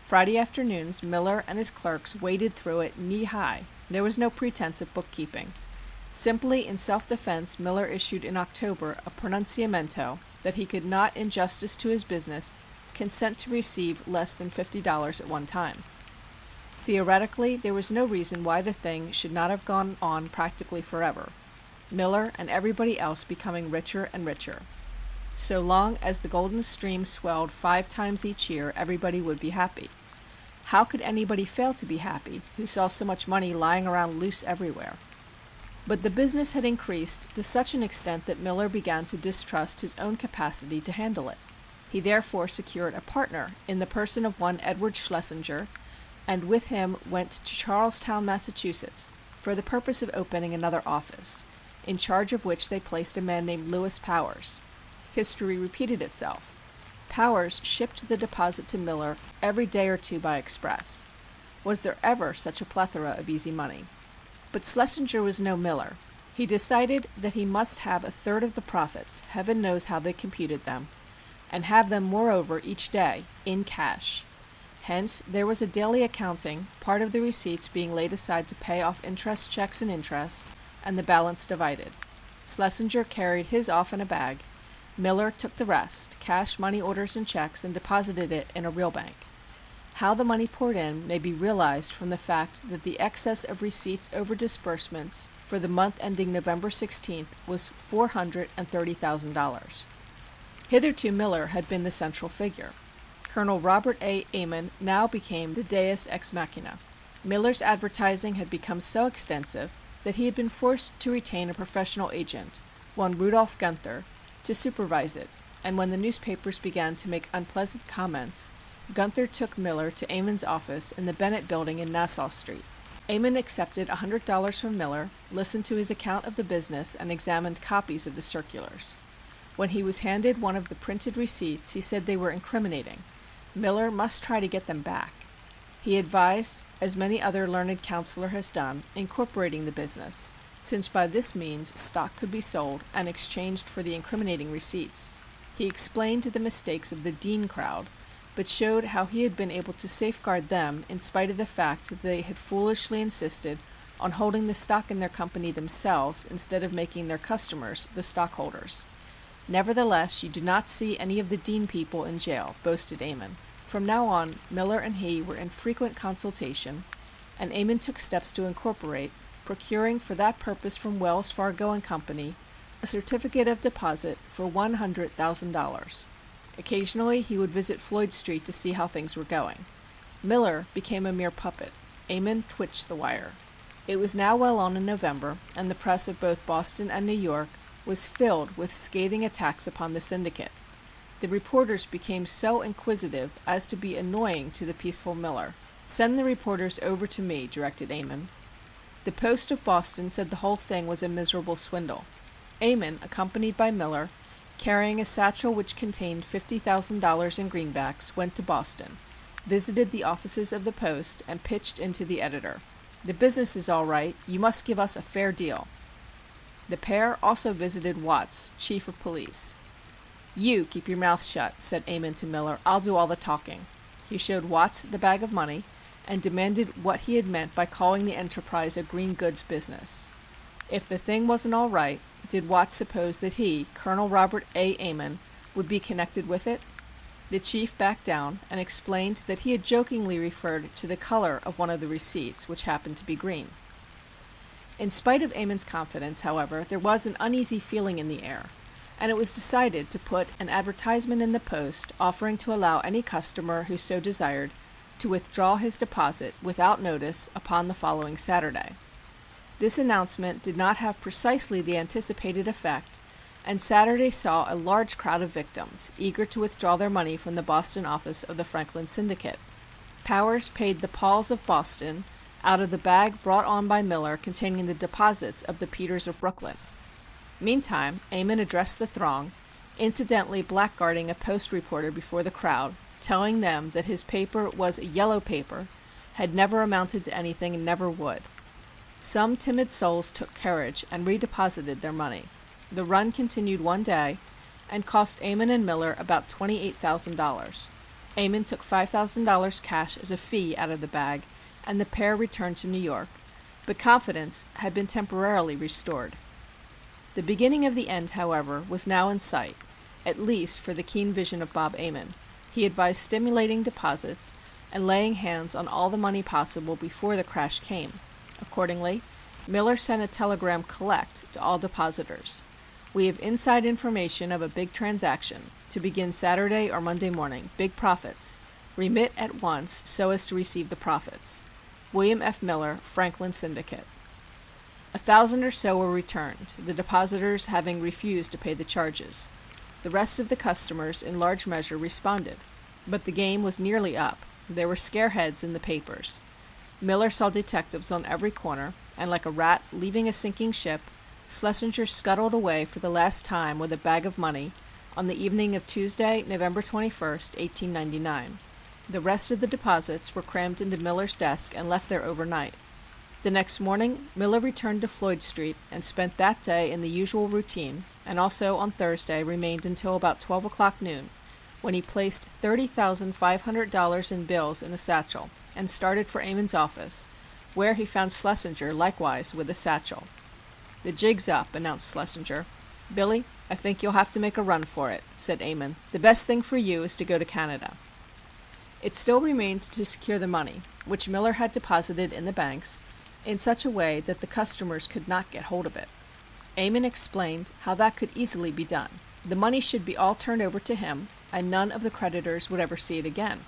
Friday afternoons Miller and his clerks waded through it knee-high. There was no pretense of bookkeeping. Simply in self-defense, Miller issued in October a pronunciamento that he could not, in justice to his business, consent to receive less than $50 at one time. Theoretically, there was no reason why the thing should not have gone on practically forever, Miller and everybody else becoming richer and richer. So long as the golden stream swelled 5 times each year, everybody would be happy. How could anybody fail to be happy who saw so much money lying around loose everywhere? But the business had increased to such an extent that Miller began to distrust his own capacity to handle it. He therefore secured a partner in the person of one Edward Schlesinger, and with him went to Charlestown, Massachusetts, for the purpose of opening another office, in charge of which they placed a man named Lewis Powers. History repeated itself. Powers shipped the deposit to Miller every day or two by express. Was there ever such a plethora of easy money? But Schlesinger was no Miller. He decided that he must have 1/3 of the profits, heaven knows how they computed them, and have them moreover each day, in cash. Hence there was a daily accounting, part of the receipts being laid aside to pay off interest checks and interest, and the balance divided. Schlesinger carried his off in a bag, Miller took the rest, cash, money orders, and checks, and deposited it in a real bank. How the money poured in may be realized from the fact that the excess of receipts over disbursements for the month ending November 16th was $430,000. Hitherto Miller had been the central figure. Colonel Robert A. Amon now became the deus ex machina. Miller's advertising had become so extensive that he had been forced to retain a professional agent, one Rudolph Gunther, to supervise it, and when the newspapers began to make unpleasant comments, Gunther took Miller to Amon's office in the Bennett Building in Nassau Street. Amon accepted $100 from Miller, listened to his account of the business, and examined copies of the circulars. When he was handed one of the printed receipts, he said they were incriminating. Miller must try to get them back. He advised, as many other learned counselor has done, incorporating the business, since by this means stock could be sold and exchanged for the incriminating receipts. He explained the mistakes of the Dean crowd, but showed how he had been able to safeguard them in spite of the fact that they had foolishly insisted on holding the stock in their company themselves instead of making their customers the stockholders. Nevertheless, you do not see any of the Dean people in jail, boasted Amon. From now on, Miller and he were in frequent consultation, and Amon took steps to incorporate, procuring for that purpose from Wells, Fargo and Company a certificate of deposit for $100,000. Occasionally he would visit Floyd Street to see how things were going. Miller became a mere puppet. Amon twitched the wire. It was now well on in November, and the press of both Boston and New York was filled with scathing attacks upon the syndicate. The reporters became so inquisitive as to be annoying to the peaceful Miller. "Send the reporters over to me," directed Amon. The Post of Boston said the whole thing was a miserable swindle. Amon, accompanied by Miller, carrying a satchel which contained $50,000 in greenbacks, went to Boston, visited the offices of the Post, and pitched into the editor. "The business is all right. You must give us a fair deal." The pair also visited Watts, chief of police. "You keep your mouth shut," said Amon to Miller. "I'll do all the talking." He showed Watts the bag of money, and demanded what he had meant by calling the enterprise a green goods business. If the thing wasn't all right, did Watts suppose that he, Colonel Robert A. Amon, would be connected with it? The chief backed down, and explained that he had jokingly referred to the color of one of the receipts, which happened to be green. In spite of Amon's confidence, however, there was an uneasy feeling in the air, and it was decided to put an advertisement in the Post offering to allow any customer who so desired to withdraw his deposit without notice upon the following Saturday. This announcement did not have precisely the anticipated effect, and Saturday saw a large crowd of victims, eager to withdraw their money from the Boston office of the Franklin Syndicate. Powers paid the Pauls of Boston out of the bag brought on by Miller containing the deposits of the Peters of Brooklyn. Meantime, Amon addressed the throng, incidentally blackguarding a Post reporter before the crowd, telling them that his paper was a yellow paper, had never amounted to anything, and never would. Some timid souls took courage and redeposited their money. The run continued one day, and cost Amon and Miller about $28,000. Amon took $5,000 cash as a fee out of the bag, and the pair returned to New York, but confidence had been temporarily restored. The beginning of the end, however, was now in sight, at least for the keen vision of Bob Amon. He advised stimulating deposits and laying hands on all the money possible before the crash came. Accordingly, Miller sent a telegram collect to all depositors. "We have inside information of a big transaction, to begin Saturday or Monday morning. Big profits. Remit at once so as to receive the profits. William F. Miller, Franklin Syndicate." 1,000 or so were returned, the depositors having refused to pay the charges. The rest of the customers, in large measure, responded. But the game was nearly up. There were scareheads in the papers. Miller saw detectives on every corner, and like a rat leaving a sinking ship, Schlesinger scuttled away for the last time with a bag of money on the evening of Tuesday, November 21st, 1899. The rest of the deposits were crammed into Miller's desk and left there overnight. The next morning Miller returned to Floyd Street and spent that day in the usual routine, and also on Thursday remained until about 12 o'clock noon, when he placed $30,500 in bills in a satchel, and started for Amon's office, where he found Schlesinger likewise with a satchel. "The jig's up," announced Schlesinger. "Billy, "I think you'll have to make a run for it," said Eamon. "The best thing for you is to go to Canada." It still remained to secure the money, which Miller had deposited in the banks, in such a way that the customers could not get hold of it. Eamon explained how that could easily be done. The money should be all turned over to him, and none of the creditors would ever see it again.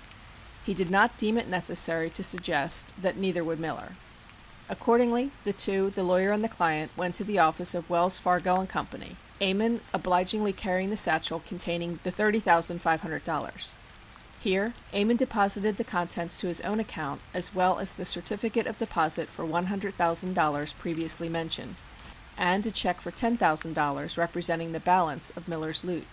He did not deem it necessary to suggest that neither would Miller. Accordingly, the two, the lawyer and the client, went to the office of Wells, Fargo and Company, Eamon obligingly carrying the satchel containing the $30,500. Here, Eamon deposited the contents to his own account, as well as the certificate of deposit for $100,000 previously mentioned, and a check for $10,000 representing the balance of Miller's loot.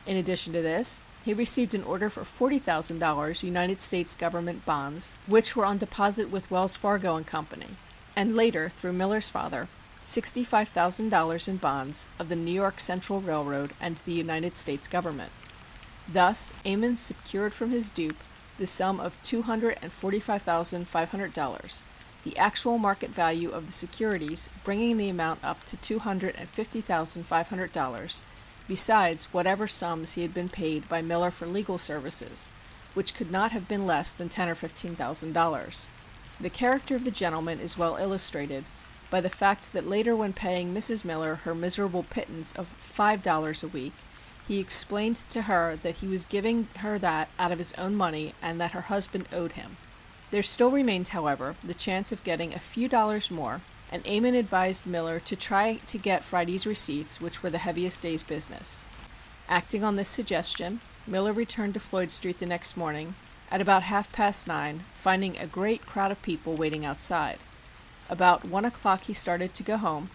In addition to this, he received an order for $40,000 United States government bonds, which were on deposit with Wells Fargo and Company, and later, through Miller's father, $65,000 in bonds of the New York Central Railroad and the United States government. Thus, Eamon secured from his dupe the sum of $245,500, the actual market value of the securities bringing the amount up to $250,500, besides whatever sums he had been paid by Miller for legal services, which could not have been less than $10,000 or $15,000. The character of the gentleman is well illustrated by the fact that later, when paying Mrs. Miller her miserable pittance of $5 a week, he explained to her that he was giving her that out of his own money and that her husband owed him. There still remained, however, the chance of getting a few dollars more, and Eamon advised Miller to try to get Friday's receipts, which were the heaviest day's business. Acting on this suggestion, Miller returned to Floyd Street the next morning, at about 9:30, finding a great crowd of people waiting outside. About 1 o'clock he started to go home,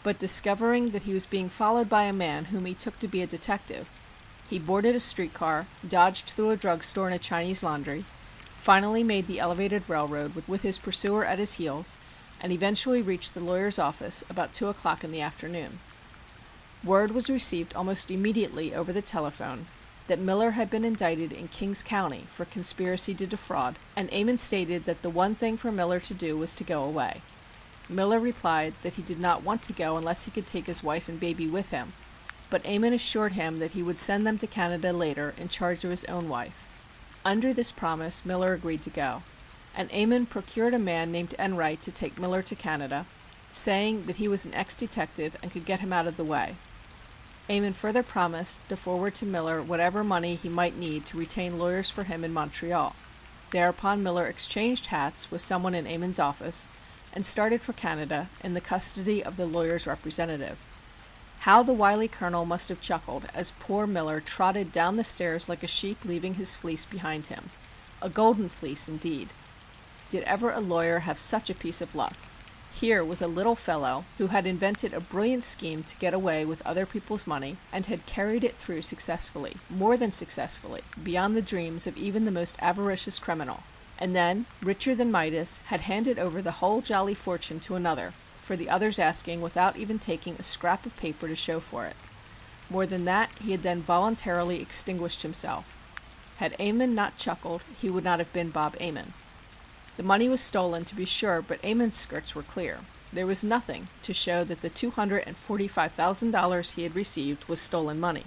but discovering that he was being followed by a man whom he took to be a detective, he boarded a streetcar, dodged through a drugstore and a Chinese laundry, finally made the elevated railroad with his pursuer at his heels, and eventually reached the lawyer's office about 2 o'clock in the afternoon. Word was received almost immediately over the telephone that Miller had been indicted in Kings County for conspiracy to defraud, and Eamon stated that the one thing for Miller to do was to go away. Miller replied that he did not want to go unless he could take his wife and baby with him, but Eamon assured him that he would send them to Canada later in charge of his own wife. Under this promise, Miller agreed to go, and Eamon procured a man named Enright to take Miller to Canada, saying that he was an ex-detective and could get him out of the way. Eamon further promised to forward to Miller whatever money he might need to retain lawyers for him in Montreal. Thereupon Miller exchanged hats with someone in Eamon's office and started for Canada in the custody of the lawyer's representative. How the wily colonel must have chuckled as poor Miller trotted down the stairs like a sheep leaving his fleece behind him. A golden fleece, indeed. Did ever a lawyer have such a piece of luck? Here was a little fellow who had invented a brilliant scheme to get away with other people's money, and had carried it through successfully, more than successfully, beyond the dreams of even the most avaricious criminal, and then, richer than Midas, had handed over the whole jolly fortune to another, for the other's asking, without even taking a scrap of paper to show for it. More than that, he had then voluntarily extinguished himself. Had Eamon not chuckled, he would not have been Bob Eamon. The money was stolen, to be sure, but Eamon's skirts were clear. There was nothing to show that the $245,000 he had received was stolen money.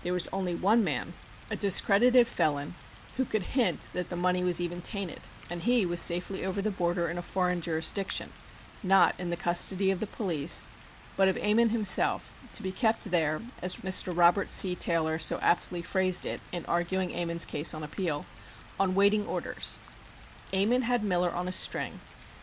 There was only one man, a discredited felon, who could hint that the money was even tainted, and he was safely over the border in a foreign jurisdiction, not in the custody of the police, but of Eamon himself, to be kept there, as Mr. Robert C. Taylor so aptly phrased it in arguing Eamon's case on appeal, on waiting orders. Eamon had Miller on a string,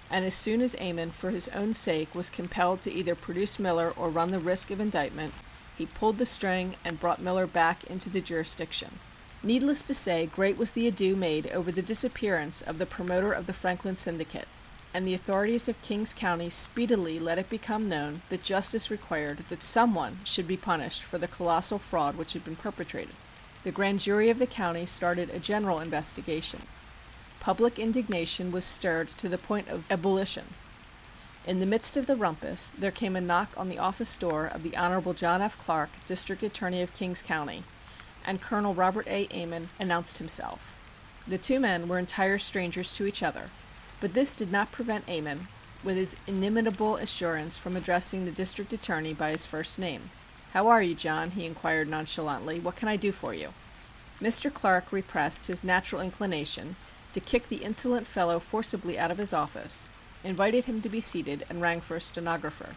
and as soon as Eamon, for his own sake, was compelled to either produce Miller or run the risk of indictment, he pulled the string and brought Miller back into the jurisdiction. Needless to say, great was the ado made over the disappearance of the promoter of the Franklin Syndicate, and the authorities of Kings County speedily let it become known that justice required that someone should be punished for the colossal fraud which had been perpetrated. The grand jury of the county started a general investigation. Public indignation was stirred to the point of ebullition. In the midst of the rumpus, there came a knock on the office door of the Honorable John F. Clark, District Attorney of Kings County, and Colonel Robert A. Eamon announced himself. The two men were entire strangers to each other, but this did not prevent Eamon, with his inimitable assurance, from addressing the District Attorney by his first name. "How are you, John?" he inquired nonchalantly. "What can I do for you?" Mr. Clark repressed his natural inclination to kick the insolent fellow forcibly out of his office, invited him to be seated, and rang for a stenographer.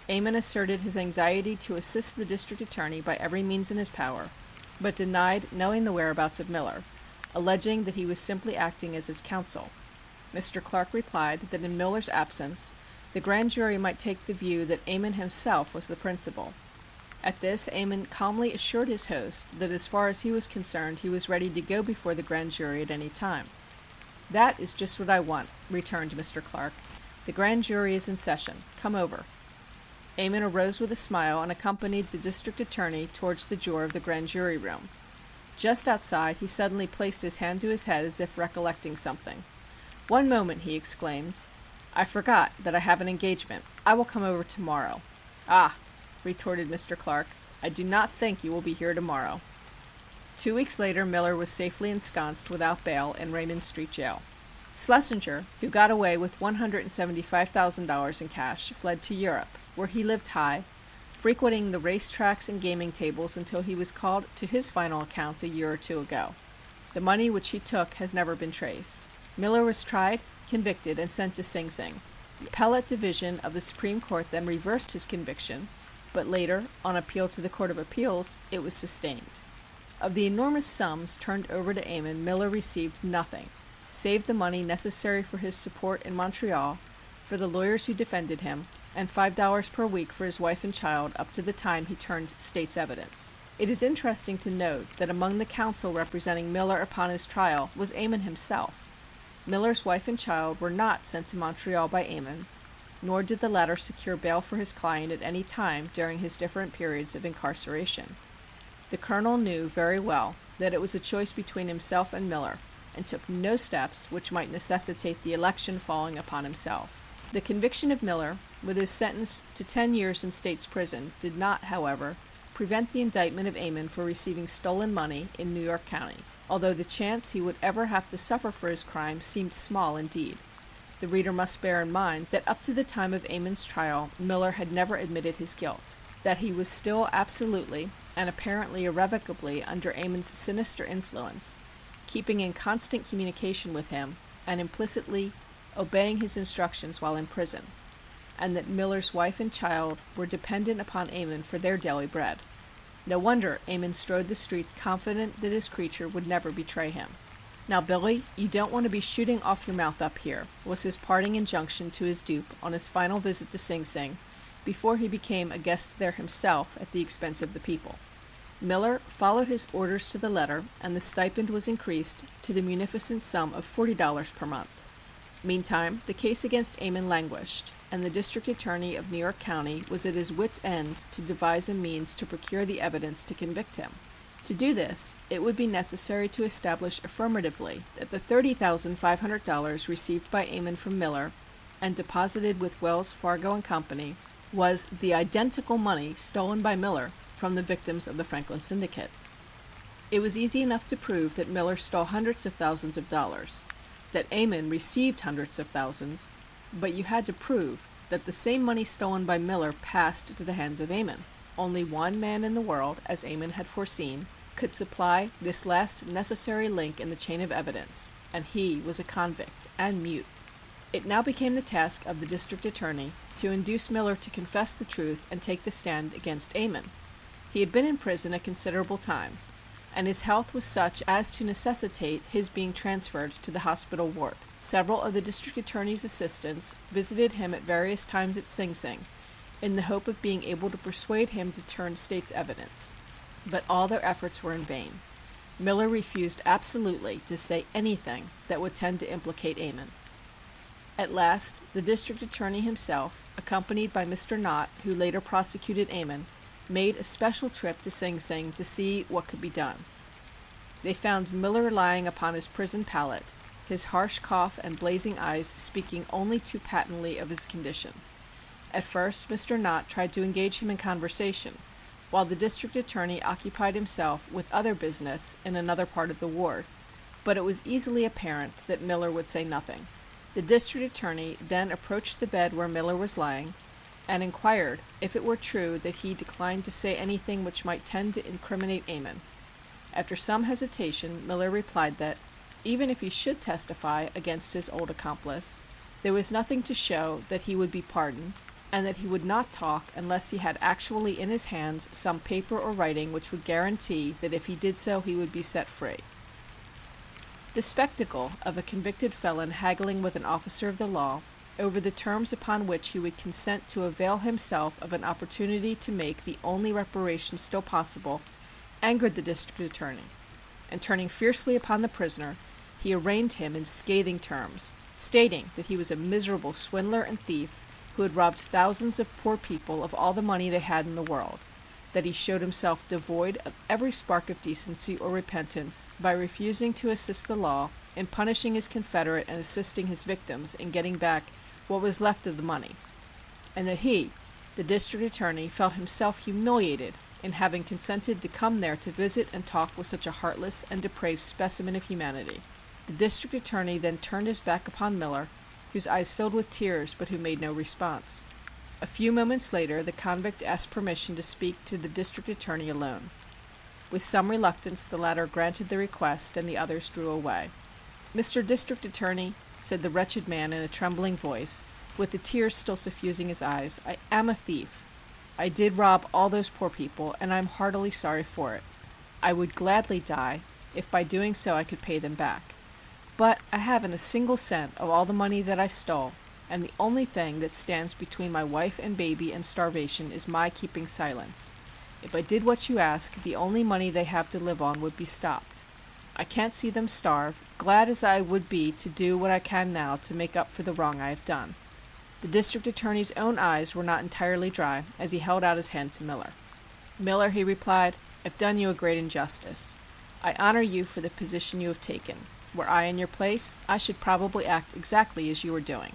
Ammon asserted his anxiety to assist the district attorney by every means in his power, but denied knowing the whereabouts of Miller, alleging that he was simply acting as his counsel. Mr. Clark replied that in Miller's absence the grand jury might take the view that Ammon himself was the principal. At this Ammon calmly assured his host that as far as he was concerned he was ready to go before the grand jury at any time. "That is just what I want," returned Mr. Clark. "The grand jury is in session. Come over." Ammon arose with a smile and accompanied the district attorney towards the door of the grand jury room. Just outside he suddenly placed his hand to his head as if recollecting something. "One moment," he exclaimed. "I forgot that I have an engagement. I will come over tomorrow." "Ah," retorted Mr. Clark, "I do not think you will be here tomorrow." 2 weeks later Miller was safely ensconced without bail in Raymond Street Jail. Schlesinger, who got away with $175,000 in cash, fled to Europe, where he lived high, frequenting the race tracks and gaming tables until he was called to his final account a year or two ago. The money which he took has never been traced. Miller was tried, convicted, and sent to Sing Sing. The Appellate Division of the Supreme Court then reversed his conviction, but later, on appeal to the Court of Appeals, it was sustained. Of the enormous sums turned over to Ammon, Miller received nothing, save the money necessary for his support in Montreal, for the lawyers who defended him, and $5 per week for his wife and child up to the time he turned state's evidence. It is interesting to note that among the counsel representing Miller upon his trial was Ammon himself. Miller's wife and child were not sent to Montreal by Ammon, nor did the latter secure bail for his client at any time during his different periods of incarceration. The colonel knew very well that it was a choice between himself and Miller, and took no steps which might necessitate the election falling upon himself. The conviction of Miller, with his sentence to 10 years in state's prison, did not, however, prevent the indictment of Ammon for receiving stolen money in New York County, although the chance he would ever have to suffer for his crime seemed small indeed. The reader must bear in mind that up to the time of Ammon's trial Miller had never admitted his guilt, that he was still absolutely and apparently irrevocably under Ammon's sinister influence, keeping in constant communication with him, and implicitly obeying his instructions while in prison, and that Miller's wife and child were dependent upon Ammon for their daily bread. No wonder Ammon strode the streets confident that his creature would never betray him. "Now, Billy, you don't want to be shooting off your mouth up here," was his parting injunction to his dupe on his final visit to Sing Sing, before he became a guest there himself at the expense of the people. Miller followed his orders to the letter, and the stipend was increased to the munificent sum of $40 per month. Meantime, the case against Ammon languished, and the district attorney of New York County was at his wits' ends to devise a means to procure the evidence to convict him. To do this, it would be necessary to establish affirmatively that the $30,500 received by Ammon from Miller and deposited with Wells, Fargo and Company was the identical money stolen by Miller from the victims of the Franklin Syndicate. It was easy enough to prove that Miller stole hundreds of thousands of dollars, that Ammon received hundreds of thousands, but you had to prove that the same money stolen by Miller passed to the hands of Ammon. Only one man in the world, as Ammon had foreseen, could supply this last necessary link in the chain of evidence, and he was a convict and mute. It now became the task of the district attorney to induce Miller to confess the truth and take the stand against Ammon. He had been in prison a considerable time, and his health was such as to necessitate his being transferred to the hospital ward. Several of the district attorney's assistants visited him at various times at Sing Sing, in the hope of being able to persuade him to turn state's evidence, but all their efforts were in vain. Miller refused absolutely to say anything that would tend to implicate Ammon. At last, the district attorney himself, accompanied by Mr. Knott, who later prosecuted Ammon, made a special trip to Sing Sing to see what could be done. They found Miller lying upon his prison pallet, his harsh cough and blazing eyes speaking only too patently of his condition. At first Mr. Knott tried to engage him in conversation, while the district attorney occupied himself with other business in another part of the ward, but it was easily apparent that Miller would say nothing. The district attorney then approached the bed where Miller was lying, and inquired if it were true that he declined to say anything which might tend to incriminate Ammon. After some hesitation, Miller replied that, even if he should testify against his old accomplice, there was nothing to show that he would be pardoned, and that he would not talk unless he had actually in his hands some paper or writing which would guarantee that if he did so he would be set free. The spectacle of a convicted felon haggling with an officer of the law over the terms upon which he would consent to avail himself of an opportunity to make the only reparation still possible angered the district attorney, and turning fiercely upon the prisoner, he arraigned him in scathing terms, stating that he was a miserable swindler and thief who had robbed thousands of poor people of all the money they had in the world, that he showed himself devoid of every spark of decency or repentance by refusing to assist the law in punishing his confederate and assisting his victims in getting back what was left of the money, and that he, the district attorney, felt himself humiliated in having consented to come there to visit and talk with such a heartless and depraved specimen of humanity. The district attorney then turned his back upon Miller, whose eyes filled with tears but who made no response. A few moments later the convict asked permission to speak to the district attorney alone. With some reluctance the latter granted the request, and the others drew away. "Mr. District Attorney," said the wretched man in a trembling voice, with the tears still suffusing his eyes, "I am a thief. I did rob all those poor people, and I am heartily sorry for it. I would gladly die, if by doing so I could pay them back. But I haven't a single cent of all the money that I stole, and the only thing that stands between my wife and baby and starvation is my keeping silence. If I did what you ask, the only money they have to live on would be stopped. I can't see them starve, glad as I would be to do what I can now to make up for the wrong I have done." The district attorney's own eyes were not entirely dry as he held out his hand to Miller. "Miller," he replied, "I've done you a great injustice. I honor you for the position you have taken. Were I in your place, I should probably act exactly as you are doing.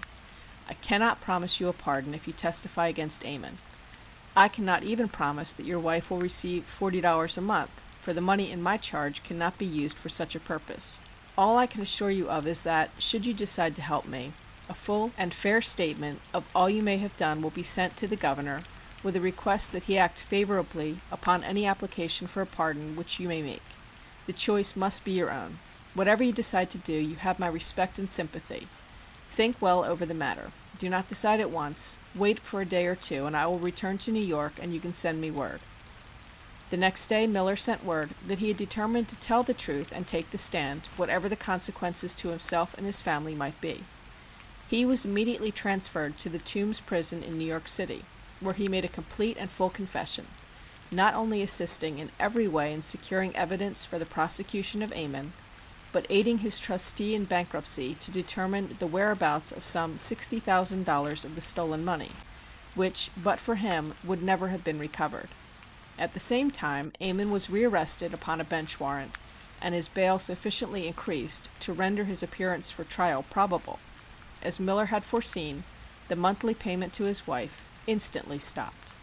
I cannot promise you a pardon if you testify against Ammon. I cannot even promise that your wife will receive $40 a month, for the money in my charge cannot be used for such a purpose. All I can assure you of is that, should you decide to help me, a full and fair statement of all you may have done will be sent to the governor, with a request that he act favorably upon any application for a pardon which you may make. The choice must be your own. Whatever you decide to do, you have my respect and sympathy. Think well over the matter. Do not decide at once. Wait for a day or two, and I will return to New York, and you can send me word." The next day Miller sent word that he had determined to tell the truth and take the stand, whatever the consequences to himself and his family might be. He was immediately transferred to the Tombs prison in New York City, where he made a complete and full confession, not only assisting in every way in securing evidence for the prosecution of Ammon, but aiding his trustee in bankruptcy to determine the whereabouts of some $60,000 of the stolen money, which, but for him, would never have been recovered. At the same time, Ammon was rearrested upon a bench warrant, and his bail sufficiently increased to render his appearance for trial probable. As Miller had foreseen, the monthly payment to his wife instantly stopped.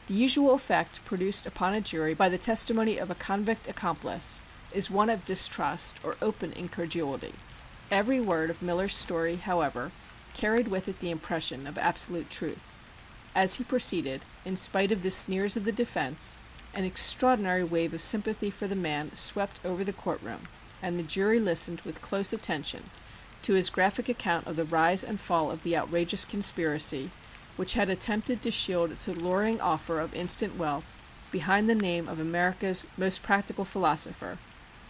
The usual effect produced upon a jury by the testimony of a convict accomplice is one of distrust or open incredulity. Every word of Miller's story, however, carried with it the impression of absolute truth. As he proceeded, in spite of the sneers of the defense, an extraordinary wave of sympathy for the man swept over the courtroom, and the jury listened with close attention to his graphic account of the rise and fall of the outrageous conspiracy which had attempted to shield its alluring offer of instant wealth behind the name of America's most practical philosopher,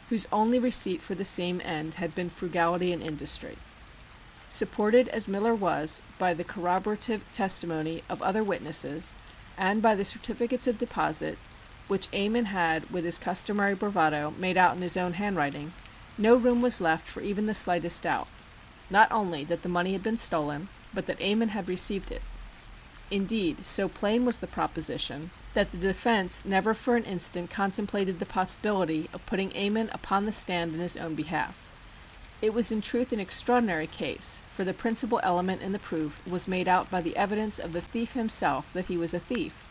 whose only receipt for the same end had been frugality and industry. Supported as Miller was by the corroborative testimony of other witnesses, and by the certificates of deposit, which Ammon had, with his customary bravado, made out in his own handwriting, no room was left for even the slightest doubt, not only that the money had been stolen, but that Ammon had received it. Indeed, so plain was the proposition, that the defense never for an instant contemplated the possibility of putting Ammon upon the stand in his own behalf. It was in truth an extraordinary case, for the principal element in the proof was made out by the evidence of the thief himself that he was a thief.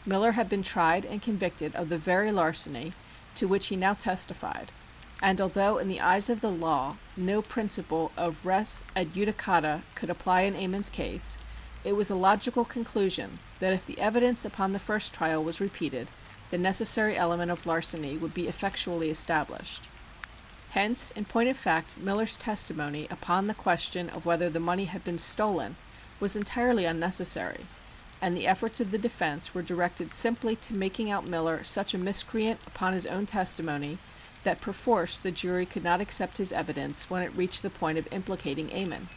Miller had been tried and convicted of the very larceny to which he now testified, and although in the eyes of the law no principle of res adjudicata could apply in Ammon's case, It was a logical conclusion that if the evidence upon the first trial was repeated, the necessary element of larceny would be effectually established. Hence, in point of fact, Miller's testimony upon the question of whether the money had been stolen was entirely unnecessary, and the efforts of the defense were directed simply to making out Miller such a miscreant upon his own testimony that perforce the jury could not accept his evidence when it reached the point of implicating Ammon.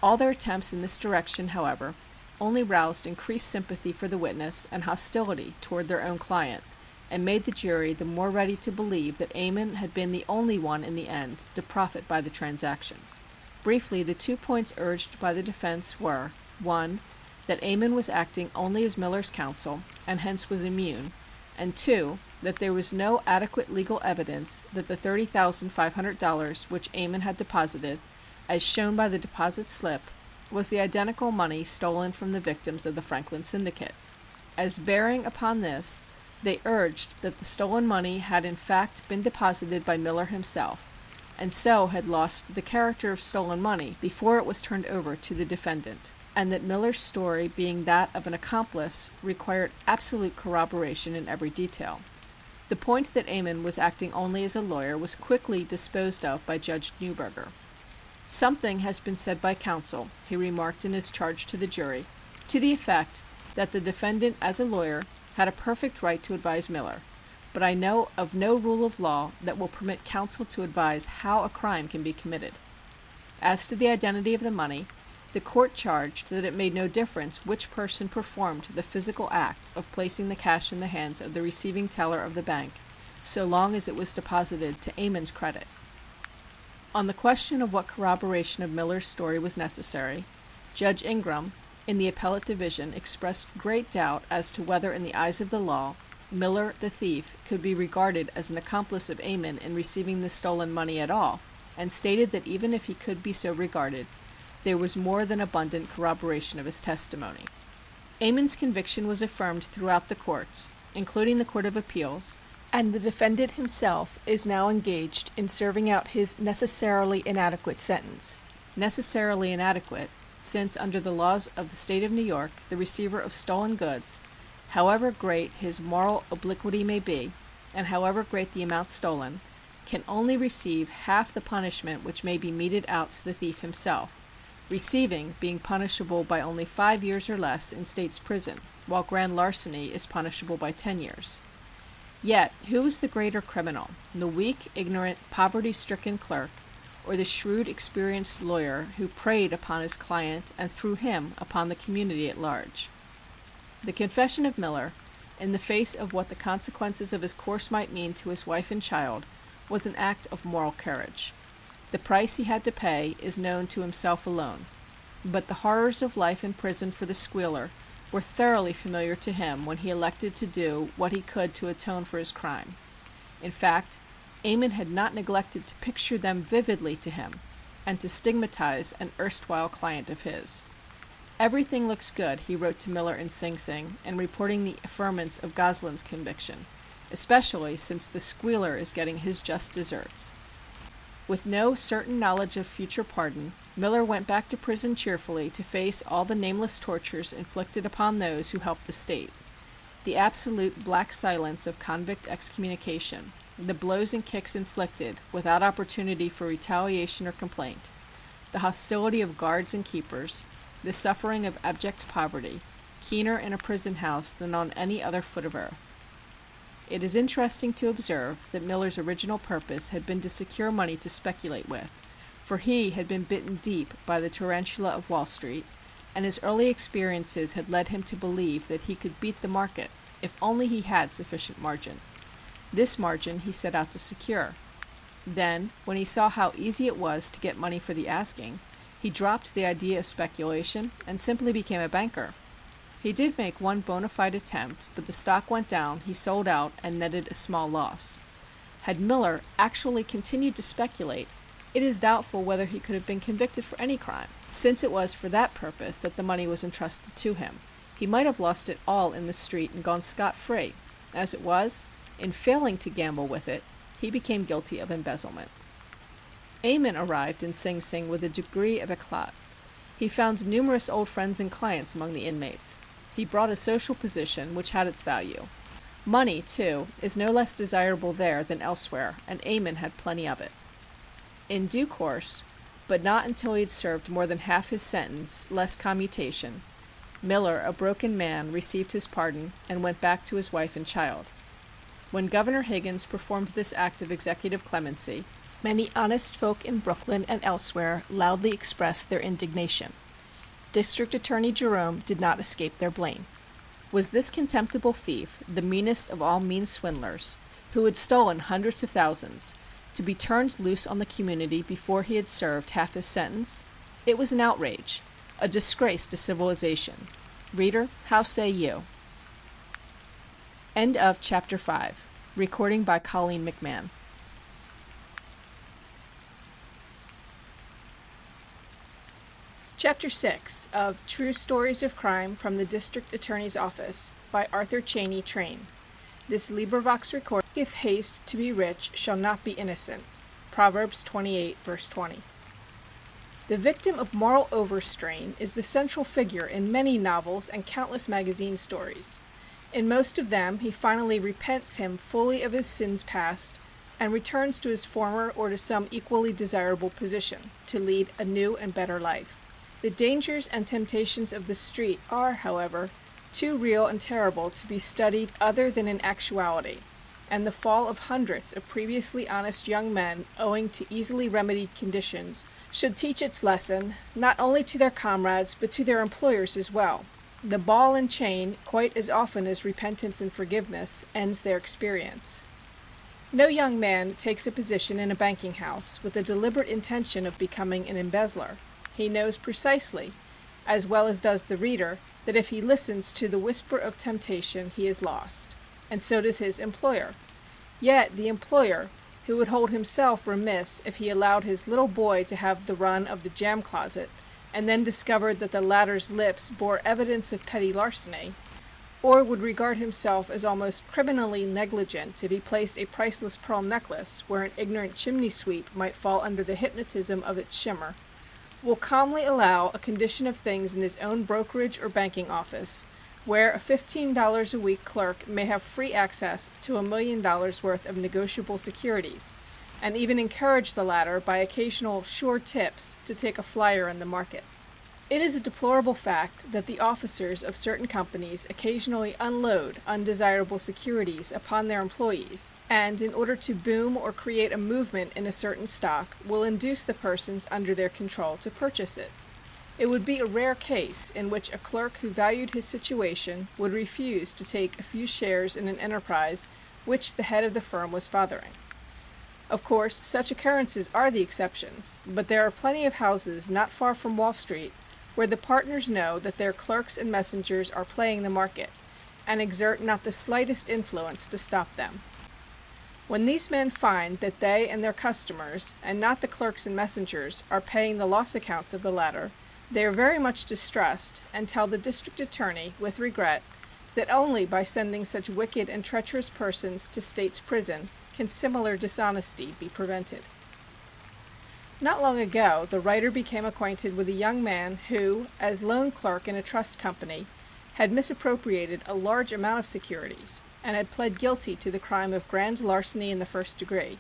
All their attempts in this direction, however, only roused increased sympathy for the witness and hostility toward their own client, and made the jury the more ready to believe that Ammon had been the only one in the end to profit by the transaction. Briefly, the 2 points urged by the defense were: 1. That Ammon was acting only as Miller's counsel, and hence was immune, and 2. That there was no adequate legal evidence that the $30,500 which Ammon had deposited, as shown by the deposit slip, was the identical money stolen from the victims of the Franklin Syndicate. As bearing upon this, they urged that the stolen money had in fact been deposited by Miller himself, and so had lost the character of stolen money before it was turned over to the defendant, and that Miller's story, being that of an accomplice, required absolute corroboration in every detail. The point that Ammon was acting only as a lawyer was quickly disposed of by Judge Neuberger. "Something has been said by counsel," he remarked in his charge to the jury, "to the effect that the defendant as a lawyer had a perfect right to advise Miller, but I know of no rule of law that will permit counsel to advise how a crime can be committed." As to the identity of the money, the court charged that it made no difference which person performed the physical act of placing the cash in the hands of the receiving teller of the bank, so long as it was deposited to Ammon's credit. On the question of what corroboration of Miller's story was necessary, Judge Ingram, in the appellate division, expressed great doubt as to whether in the eyes of the law, Miller, the thief, could be regarded as an accomplice of Ammon in receiving the stolen money at all, and stated that even if he could be so regarded, there was more than abundant corroboration of his testimony. Ammon's conviction was affirmed throughout the courts, including the Court of Appeals, and the defendant himself is now engaged in serving out his necessarily inadequate sentence. Necessarily inadequate, since under the laws of the State of New York, the receiver of stolen goods, however great his moral obliquity may be, and however great the amount stolen, can only receive half the punishment which may be meted out to the thief himself, receiving being punishable by only 5 years or less in state's prison, while grand larceny is punishable by 10 years. Yet, who is the greater criminal, the weak, ignorant, poverty-stricken clerk, or the shrewd, experienced lawyer who preyed upon his client and through him upon the community at large? The confession of Miller, in the face of what the consequences of his course might mean to his wife and child, was an act of moral courage. The price he had to pay is known to himself alone, but the horrors of life in prison for the squealer were thoroughly familiar to him when he elected to do what he could to atone for his crime. In fact, Ammon had not neglected to picture them vividly to him, and to stigmatize an erstwhile client of his. "Everything looks good," he wrote to Miller in Sing Sing, in reporting the affirmance of Goslin's conviction, "especially since the squealer is getting his just deserts." With no certain knowledge of future pardon, Miller went back to prison cheerfully to face all the nameless tortures inflicted upon those who helped the state, the absolute black silence of convict excommunication, the blows and kicks inflicted without opportunity for retaliation or complaint, the hostility of guards and keepers, the suffering of abject poverty, keener in a prison house than on any other foot of earth. It is interesting to observe that Miller's original purpose had been to secure money to speculate with, for he had been bitten deep by the tarantula of Wall Street, and his early experiences had led him to believe that he could beat the market if only he had sufficient margin. This margin he set out to secure. Then, when he saw how easy it was to get money for the asking, he dropped the idea of speculation and simply became a banker. He did make one bona fide attempt, but the stock went down, he sold out, and netted a small loss. Had Miller actually continued to speculate, it is doubtful whether he could have been convicted for any crime, since it was for that purpose that the money was entrusted to him. He might have lost it all in the street and gone scot-free. As it was, in failing to gamble with it, he became guilty of embezzlement. Ammon arrived in Sing Sing with a degree of eclat. He found numerous old friends and clients among the inmates. He brought a social position which had its value. Money, too, is no less desirable there than elsewhere, and Ammon had plenty of it. In due course, but not until he had served more than half his sentence, less commutation, Miller, a broken man, received his pardon and went back to his wife and child. When Governor Higgins performed this act of executive clemency, many honest folk in Brooklyn and elsewhere loudly expressed their indignation. District Attorney Jerome did not escape their blame. Was this contemptible thief, the meanest of all mean swindlers, who had stolen hundreds of thousands, to be turned loose on the community before he had served half his sentence? It was an outrage, a disgrace to civilization. Reader, how say you? End of Chapter 5. Recording by Colleen McMahon. Chapter 6 of True Stories of Crime from the District Attorney's Office by Arthur Cheney Train. This LibriVox recording, if haste to be rich shall not be innocent. Proverbs 28, verse 20. The victim of moral overstrain is the central figure in many novels and countless magazine stories. In most of them, he finally repents him fully of his sins past and returns to his former or to some equally desirable position to lead a new and better life. The dangers and temptations of the street are, however, too real and terrible to be studied other than in actuality, and the fall of hundreds of previously honest young men owing to easily remedied conditions should teach its lesson, not only to their comrades but to their employers as well. The ball and chain, quite as often as repentance and forgiveness, ends their experience. No young man takes a position in a banking house with the deliberate intention of becoming an embezzler. He knows precisely, as well as does the reader, that if he listens to the whisper of temptation he is lost, and so does his employer. Yet the employer, who would hold himself remiss if he allowed his little boy to have the run of the jam closet, and then discovered that the latter's lips bore evidence of petty larceny, or would regard himself as almost criminally negligent if he placed a priceless pearl necklace where an ignorant chimney sweep might fall under the hypnotism of its shimmer, will calmly allow a condition of things in his own brokerage or banking office, where a $15 a week clerk may have free access to $1 million worth of negotiable securities, and even encourage the latter by occasional sure tips to take a flyer in the market. It is a deplorable fact that the officers of certain companies occasionally unload undesirable securities upon their employees, and in order to boom or create a movement in a certain stock, will induce the persons under their control to purchase it. It would be a rare case in which a clerk who valued his situation would refuse to take a few shares in an enterprise which the head of the firm was fathering. Of course, such occurrences are the exceptions, but there are plenty of houses not far from Wall Street where the partners know that their clerks and messengers are playing the market, and exert not the slightest influence to stop them. When these men find that they and their customers, and not the clerks and messengers, are paying the loss accounts of the latter, they are very much distressed, and tell the district attorney, with regret, that only by sending such wicked and treacherous persons to state's prison can similar dishonesty be prevented. Not long ago, the writer became acquainted with a young man who, as loan clerk in a trust company, had misappropriated a large amount of securities, and had pled guilty to the crime of grand larceny in the first degree.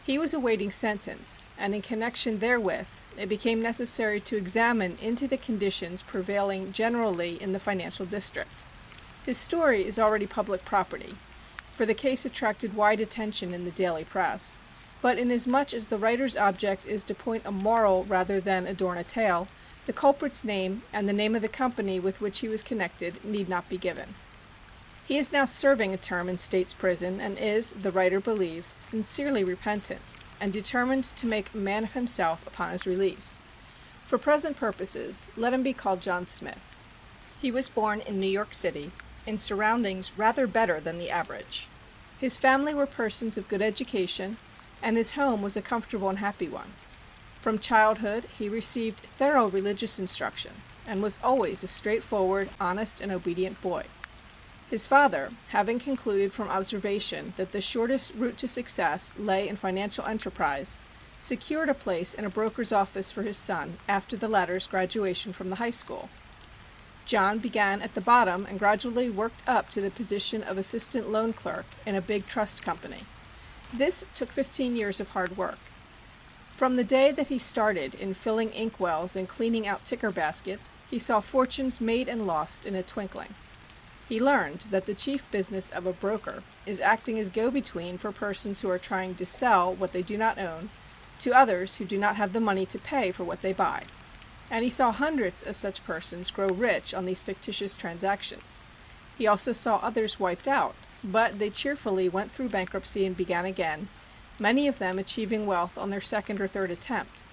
He was awaiting sentence, and in connection therewith, it became necessary to examine into the conditions prevailing generally in the financial district. His story is already public property, for the case attracted wide attention in the daily press. But inasmuch as the writer's object is to point a moral rather than adorn a tale, the culprit's name and the name of the company with which he was connected need not be given. He is now serving a term in state's prison and is, the writer believes, sincerely repentant and determined to make a man of himself upon his release. For present purposes, let him be called John Smith. He was born in New York City, in surroundings rather better than the average. His family were persons of good education, and his home was a comfortable and happy one. From childhood he received thorough religious instruction, and was always a straightforward, honest, and obedient boy. His father, having concluded from observation that the shortest route to success lay in financial enterprise, secured a place in a broker's office for his son after the latter's graduation from the high school. John began at the bottom and gradually worked up to the position of assistant loan clerk in a big trust company. This took 15 years of hard work. From the day that he started in filling inkwells and cleaning out ticker baskets, he saw fortunes made and lost in a twinkling. He learned that the chief business of a broker is acting as go-between for persons who are trying to sell what they do not own to others who do not have the money to pay for what they buy. And he saw hundreds of such persons grow rich on these fictitious transactions. He also saw others wiped out, but they cheerfully went through bankruptcy and began again, many of them achieving wealth on their second or third attempt.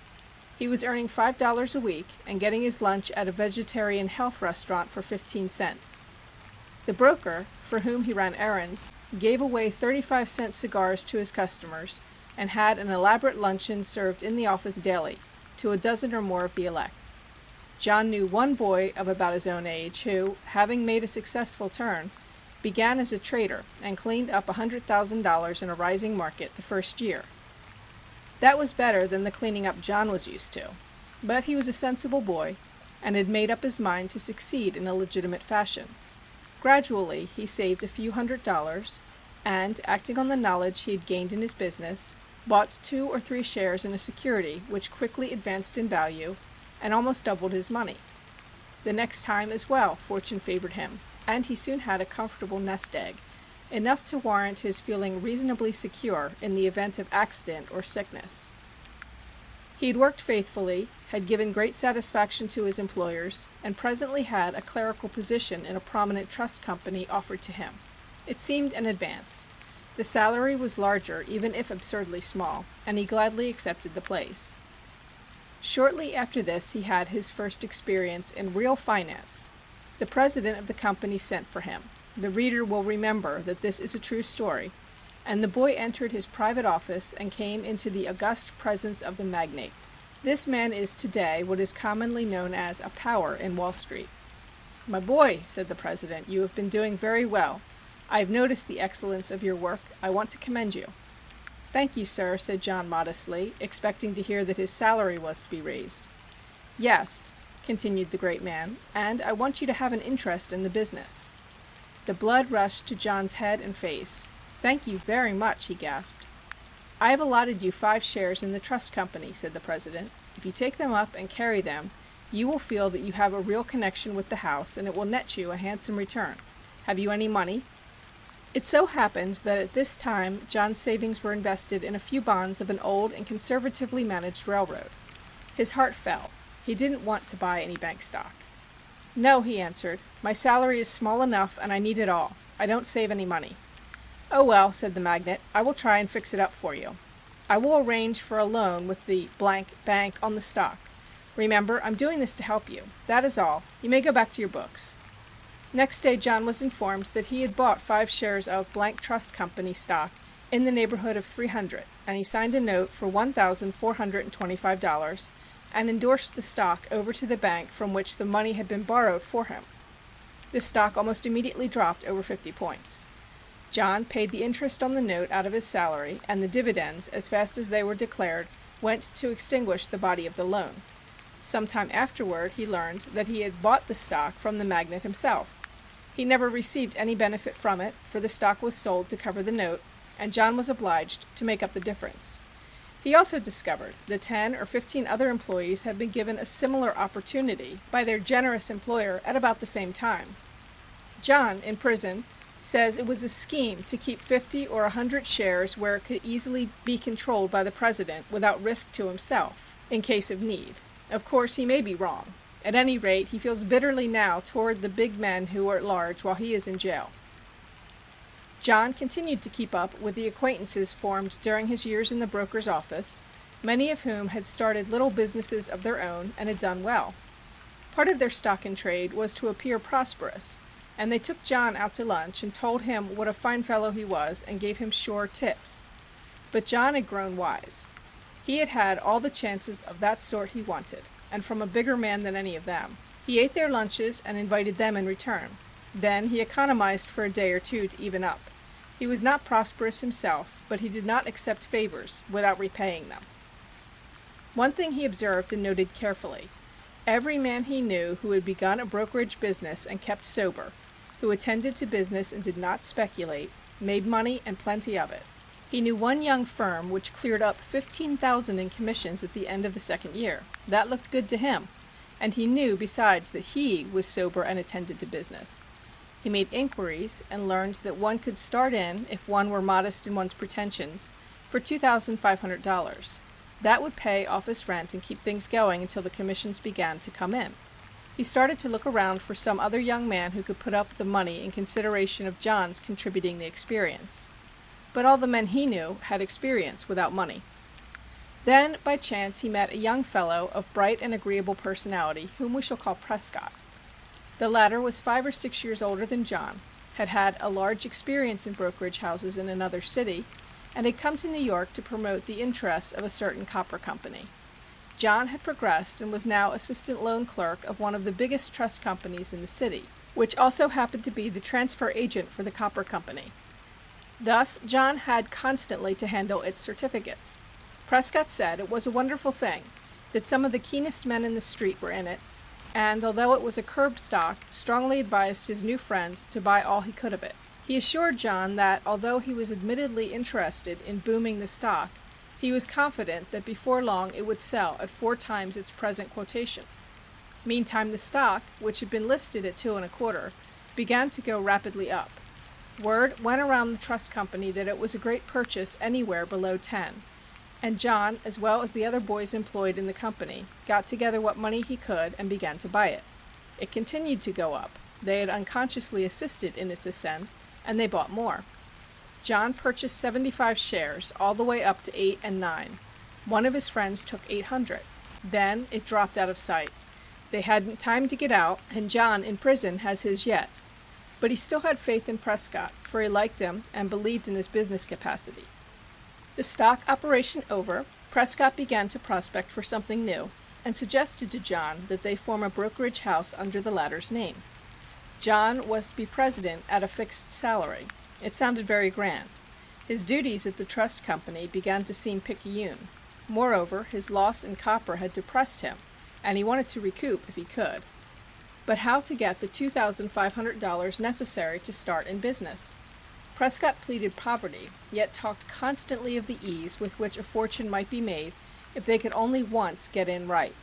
He was earning $5 a week and getting his lunch at a vegetarian health restaurant for 15 cents. The broker, for whom he ran errands, gave away 35-cent cigars to his customers and had an elaborate luncheon served in the office daily to a dozen or more of the elect. John knew one boy of about his own age who, having made a successful turn, began as a trader and cleaned up $100,000 in a rising market the first year. That was better than the cleaning up John was used to, but he was a sensible boy and had made up his mind to succeed in a legitimate fashion. Gradually he saved a few $100s and, acting on the knowledge he had gained in his business, bought 2 or 3 shares in a security which quickly advanced in value and almost doubled his money. The next time as well fortune favored him, and he soon had a comfortable nest egg, enough to warrant his feeling reasonably secure in the event of accident or sickness. He had worked faithfully, had given great satisfaction to his employers, and presently had a clerical position in a prominent trust company offered to him. It seemed an advance. The salary was larger, even if absurdly small, and he gladly accepted the place. Shortly after this he had his first experience in real finance. The president of the company sent for him. The reader will remember that this is a true story, and the boy entered his private office and came into the august presence of the magnate. This man is today what is commonly known as a power in Wall Street. "My boy," said the president, "you have been doing very well. I have noticed the excellence of your work. I want to commend you." "Thank you, sir," said John modestly, expecting to hear that his salary was to be raised. "Yes," continued the great man, "and I want you to have an interest in the business." The blood rushed to John's head and face. "Thank you very much," he gasped. "I have allotted you 5 shares in the trust company," said the president. "If you take them up and carry them, you will feel that you have a real connection with the house, and it will net you a handsome return. Have you any money?" It so happened that at this time John's savings were invested in a few bonds of an old and conservatively managed railroad. His heart fell. He didn't want to buy any bank stock. "No," he answered. "My salary is small enough, and I need it all. I don't save any money." "Oh well," said the magnate, "I will try and fix it up for you. I will arrange for a loan with the bank on the stock. Remember, I'm doing this to help you. That is all. You may go back to your books." Next day John was informed that he had bought 5 shares of Trust Company stock in the neighborhood of 300, and he signed a note for $1,425 and endorsed the stock over to the bank from which the money had been borrowed for him. The stock almost immediately dropped over 50 points. John paid the interest on the note out of his salary, and the dividends, as fast as they were declared, went to extinguish the body of the loan. Some time afterward he learned that he had bought the stock from the magnate himself. He never received any benefit from it, for the stock was sold to cover the note, and John was obliged to make up the difference. He also discovered that 10 or 15 other employees had been given a similar opportunity by their generous employer at about the same time. John, in prison, says it was a scheme to keep 50 or 100 shares where it could easily be controlled by the president without risk to himself, in case of need. Of course, he may be wrong. At any rate, he feels bitterly now toward the big men who are at large while he is in jail. John continued to keep up with the acquaintances formed during his years in the broker's office, many of whom had started little businesses of their own and had done well. Part of their stock in trade was to appear prosperous, and they took John out to lunch and told him what a fine fellow he was and gave him sure tips. But John had grown wise. He had had all the chances of that sort he wanted, and from a bigger man than any of them. He ate their lunches and invited them in return. Then he economized for a day or two to even up. He was not prosperous himself, but he did not accept favors without repaying them. One thing he observed and noted carefully: every man he knew who had begun a brokerage business and kept sober, who attended to business and did not speculate, made money and plenty of it. He knew one young firm which cleared up $15,000 in commissions at the end of the second year. That looked good to him, and he knew besides that he was sober and attended to business. He made inquiries and learned that one could start in, if one were modest in one's pretensions, for $2,500. That would pay office rent and keep things going until the commissions began to come in. He started to look around for some other young man who could put up the money in consideration of John's contributing the experience. But all the men he knew had experience without money. Then, by chance, he met a young fellow of bright and agreeable personality, whom we shall call Prescott. The latter was 5 or 6 years older than John, had had a large experience in brokerage houses in another city, and had come to New York to promote the interests of a certain copper company. John had progressed and was now assistant loan clerk of one of the biggest trust companies in the city, which also happened to be the transfer agent for the copper company. Thus, John had constantly to handle its certificates. Prescott said it was a wonderful thing, that some of the keenest men in the street were in it, and, although it was a curb stock, strongly advised his new friend to buy all he could of it. He assured John that, although he was admittedly interested in booming the stock, he was confident that before long it would sell at 4 times its present quotation. Meantime the stock, which had been listed at 2 1/4, began to go rapidly up. Word went around the trust company that it was a great purchase anywhere below 10, and John, as well as the other boys employed in the company, got together what money he could and began to buy it. It continued to go up. They had unconsciously assisted in its ascent, and they bought more. John purchased 75 shares, all the way up to 8 and 9. One of his friends took 800. Then it dropped out of sight. They hadn't time to get out, and John in prison has his yet. But he still had faith in Prescott, for he liked him and believed in his business capacity. The stock operation over, Prescott began to prospect for something new, and suggested to John that they form a brokerage house under the latter's name. John was to be president at a fixed salary. It sounded very grand. His duties at the trust company began to seem picayune. Moreover, his loss in copper had depressed him, and he wanted to recoup if he could. But how to get the $2,500 necessary to start in business? Prescott pleaded poverty, yet talked constantly of the ease with which a fortune might be made if they could only once get in right.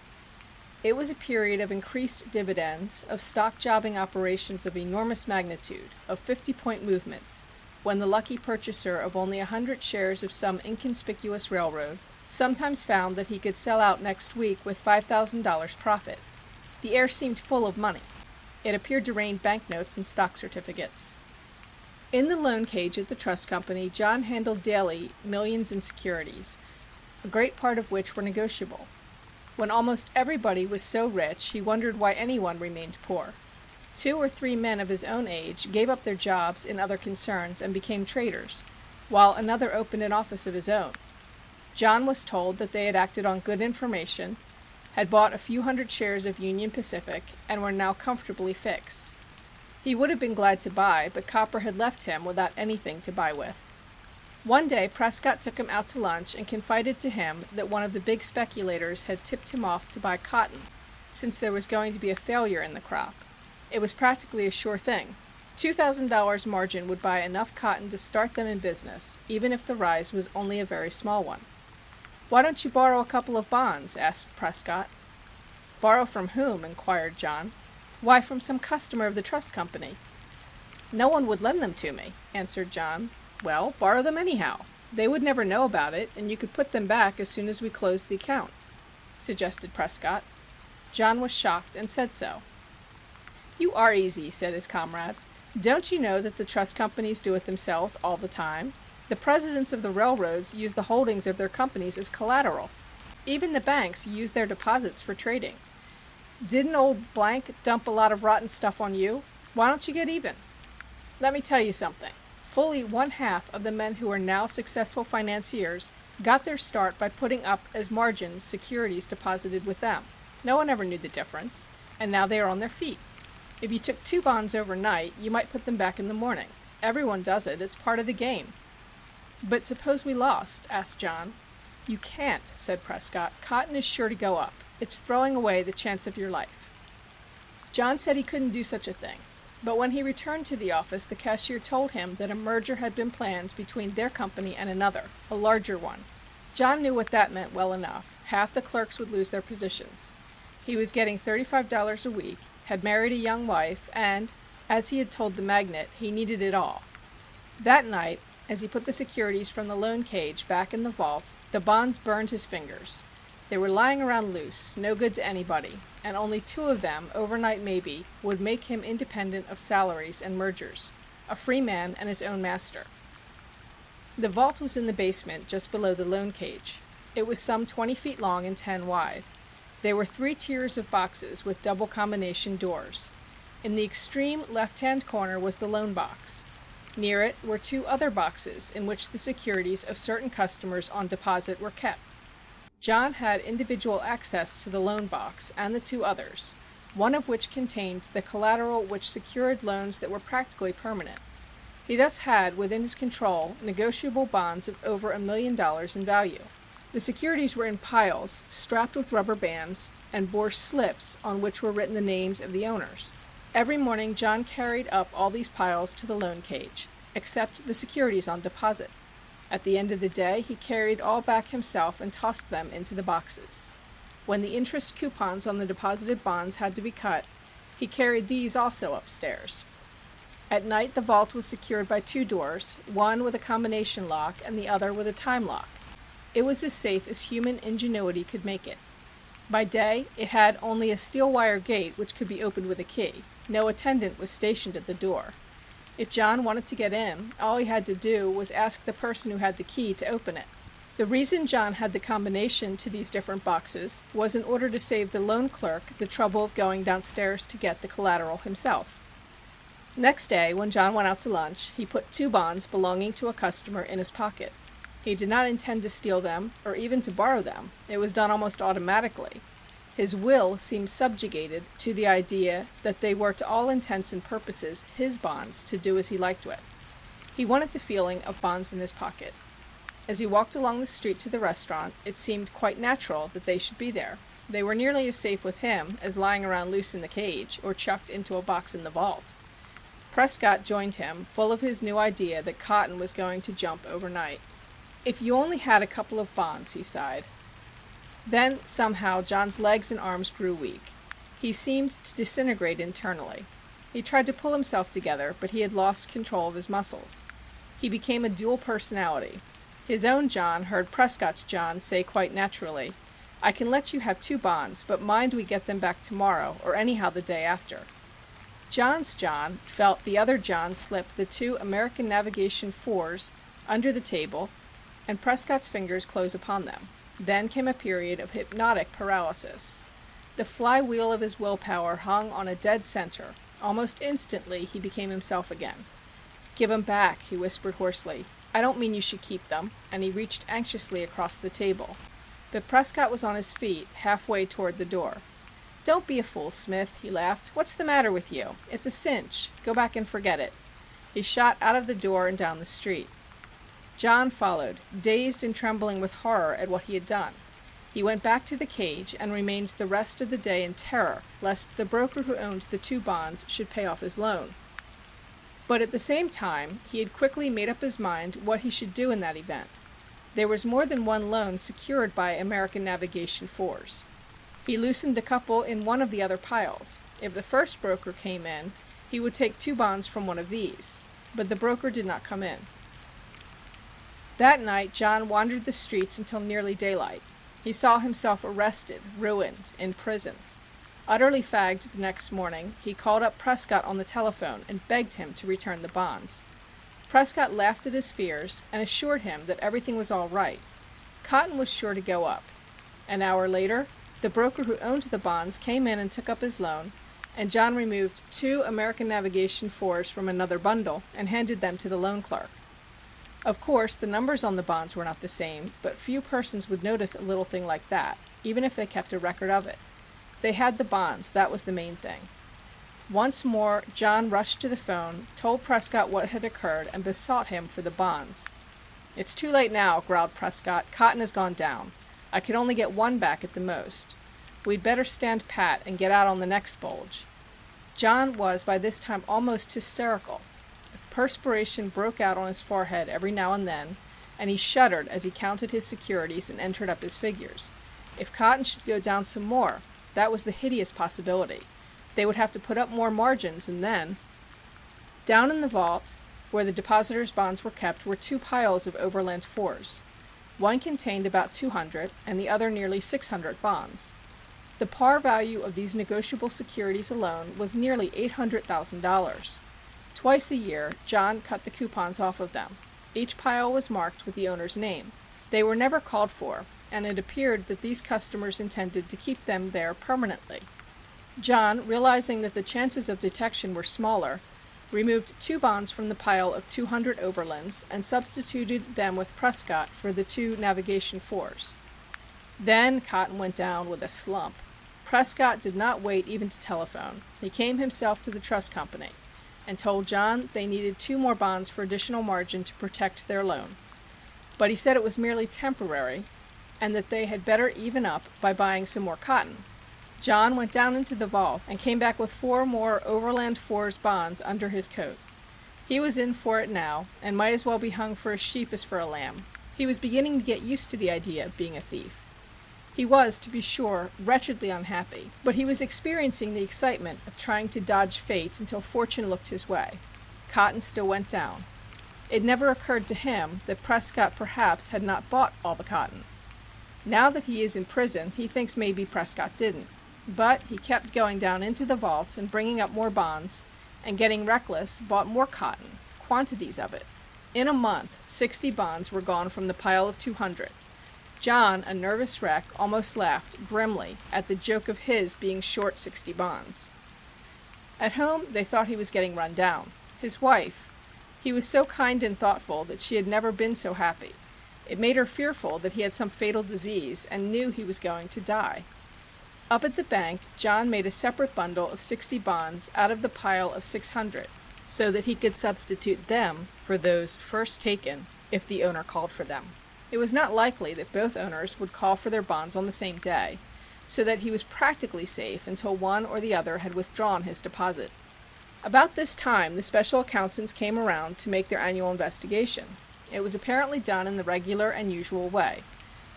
It was a period of increased dividends, of stock jobbing operations of enormous magnitude, of 50-point movements, when the lucky purchaser of only 100 shares of some inconspicuous railroad sometimes found that he could sell out next week with $5,000 profit. The air seemed full of money. It appeared to rain banknotes and stock certificates. In the loan cage at the trust company, John handled daily millions in securities, a great part of which were negotiable. When almost everybody was so rich, he wondered why anyone remained poor. 2 or 3 men of his own age gave up their jobs in other concerns and became traders, while another opened an office of his own. John was told that they had acted on good information, had bought a few hundred shares of Union Pacific, and were now comfortably fixed. He would have been glad to buy, but copper had left him without anything to buy with. One day Prescott took him out to lunch and confided to him that one of the big speculators had tipped him off to buy cotton, since there was going to be a failure in the crop. It was practically a sure thing. $2,000 margin would buy enough cotton to start them in business, even if the rise was only a very small one. "Why don't you borrow a couple of bonds?" asked Prescott. "Borrow from whom?" inquired John. "Why, from some customer of the trust company." "No one would lend them to me," answered John. "Well, borrow them anyhow. They would never know about it, and you could put them back as soon as we closed the account," suggested Prescott. John was shocked and said so. "You are easy," said his comrade. "Don't you know that the trust companies do it themselves all the time? The presidents of the railroads use the holdings of their companies as collateral. Even the banks use their deposits for trading. Didn't old blank dump a lot of rotten stuff on you? Why don't you get even? Let me tell you something. Fully 1/2 of the men who are now successful financiers got their start by putting up as margin securities deposited with them. No one ever knew the difference, and now they are on their feet. If you took 2 bonds overnight, you might put them back in the morning. Everyone does it. It's part of the game." "But suppose we lost?" asked John. "You can't," said Prescott. "Cotton is sure to go up. It's throwing away the chance of your life." John said he couldn't do such a thing, but when he returned to the office, the cashier told him that a merger had been planned between their company and another, a larger one. John knew what that meant well enough. Half the clerks would lose their positions. He was getting $35 a week, had married a young wife, and, as he had told the magnate, he needed it all. That night, as he put the securities from the loan cage back in the vault, the bonds burned his fingers. They were lying around loose, no good to anybody, and only 2 of them, overnight maybe, would make him independent of salaries and mergers, a free man and his own master. The vault was in the basement, just below the loan cage. It was some 20 feet long and 10 wide. There were 3 tiers of boxes with double combination doors. In the extreme left-hand corner was the loan box. Near it were 2 other boxes in which the securities of certain customers on deposit were kept. John had individual access to the loan box and the 2 others, one of which contained the collateral which secured loans that were practically permanent. He thus had within his control negotiable bonds of over $1 million in value. The securities were in piles, strapped with rubber bands, and bore slips on which were written the names of the owners. Every morning John carried up all these piles to the loan cage, except the securities on deposit. At the end of the day he carried all back himself and tossed them into the boxes. When the interest coupons on the deposited bonds had to be cut, he carried these also upstairs. At night the vault was secured by 2 doors, one with a combination lock and the other with a time lock. It was as safe as human ingenuity could make it. By day it had only a steel wire gate which could be opened with a key. No attendant was stationed at the door. If John wanted to get in, all he had to do was ask the person who had the key to open it. The reason John had the combination to these different boxes was in order to save the loan clerk the trouble of going downstairs to get the collateral himself. Next day, when John went out to lunch, he put 2 bonds belonging to a customer in his pocket. He did not intend to steal them, or even to borrow them. It was done almost automatically. His will seemed subjugated to the idea that they were to all intents and purposes his bonds to do as he liked with. He wanted the feeling of bonds in his pocket. As he walked along the street to the restaurant, it seemed quite natural that they should be there. They were nearly as safe with him as lying around loose in the cage or chucked into a box in the vault. Prescott joined him, full of his new idea that cotton was going to jump overnight. "If you only had a couple of bonds," he sighed. Then, somehow, John's legs and arms grew weak. He seemed to disintegrate internally. He tried to pull himself together, but he had lost control of his muscles. He became a dual personality. His own John heard Prescott's John say quite naturally, "I can let you have 2 bonds, but mind we get them back tomorrow, or anyhow the day after." John's John felt the other John slip the 2 American Navigation 4s under the table, and Prescott's fingers close upon them. Then came a period of hypnotic paralysis. The flywheel of his willpower hung on a dead center. Almost instantly he became himself again. "Give 'em back," he whispered hoarsely. "I don't mean you should keep them," and he reached anxiously across the table. But Prescott was on his feet, halfway toward the door. "Don't be a fool, Smith," he laughed. "What's the matter with you? It's a cinch. Go back and forget it." He shot out of the door and down the street. John followed, dazed and trembling with horror at what he had done. He went back to the cage and remained the rest of the day in terror lest the broker who owned the 2 bonds should pay off his loan. But at the same time he had quickly made up his mind what he should do in that event. There was more than one loan secured by American Navigation 4s. He loosened a couple in one of the other piles. If the first broker came in, he would take 2 bonds from one of these. But the broker did not come in. That night John wandered the streets until nearly daylight. He saw himself arrested, ruined, in prison. Utterly fagged the next morning, he called up Prescott on the telephone and begged him to return the bonds. Prescott laughed at his fears and assured him that everything was all right. Cotton was sure to go up. An hour later, the broker who owned the bonds came in and took up his loan, and John removed 2 American Navigation 4s from another bundle and handed them to the loan clerk. Of course, the numbers on the bonds were not the same, but few persons would notice a little thing like that, even if they kept a record of it. They had the bonds, that was the main thing. Once more, John rushed to the phone, told Prescott what had occurred, and besought him for the bonds. "It's too late now," growled Prescott. "Cotton has gone down. I could only get one back at the most. We'd better stand pat and get out on the next bulge." John was by this time almost hysterical. The perspiration broke out on his forehead every now and then, and he shuddered as he counted his securities and entered up his figures. If cotton should go down some more, that was the hideous possibility. They would have to put up more margins, and then... Down in the vault, where the depositors' bonds were kept, were two piles of Overland 4s. One contained about 200, and the other nearly 600 bonds. The par value of these negotiable securities alone was nearly $800,000. Twice a year, John cut the coupons off of them. Each pile was marked with the owner's name. They were never called for, and it appeared that these customers intended to keep them there permanently. John, realizing that the chances of detection were smaller, removed 2 bonds from the pile of 200 Overlands and substituted them with Prescott for the 2 Navigation 4s. Then cotton went down with a slump. Prescott did not wait even to telephone. He came himself to the trust company and told John they needed 2 more bonds for additional margin to protect their loan. But he said it was merely temporary and that they had better even up by buying some more cotton. John went down into the vault and came back with 4 more Overland 4s bonds under his coat. He was in for it now, and might as well be hung for a sheep as for a lamb. He was beginning to get used to the idea of being a thief. He was, to be sure, wretchedly unhappy, but he was experiencing the excitement of trying to dodge fate until fortune looked his way. Cotton still went down. It never occurred to him that Prescott perhaps had not bought all the cotton. Now that he is in prison, he thinks maybe Prescott didn't. But he kept going down into the vault and bringing up more bonds, and getting reckless, bought more cotton, quantities of it. In a month, 60 bonds were gone from the pile of 200. John, a nervous wreck, almost laughed grimly at the joke of his being short 60 bonds. At home they thought he was getting run down. His wife, he was so kind and thoughtful that she had never been so happy. It made her fearful that he had some fatal disease and knew he was going to die. Up at the bank, John made a separate bundle of 60 bonds out of the pile of 600, so that he could substitute them for those first taken if the owner called for them. It was not likely that both owners would call for their bonds on the same day, so that he was practically safe until one or the other had withdrawn his deposit. About this time, the special accountants came around to make their annual investigation. It was apparently done in the regular and usual way.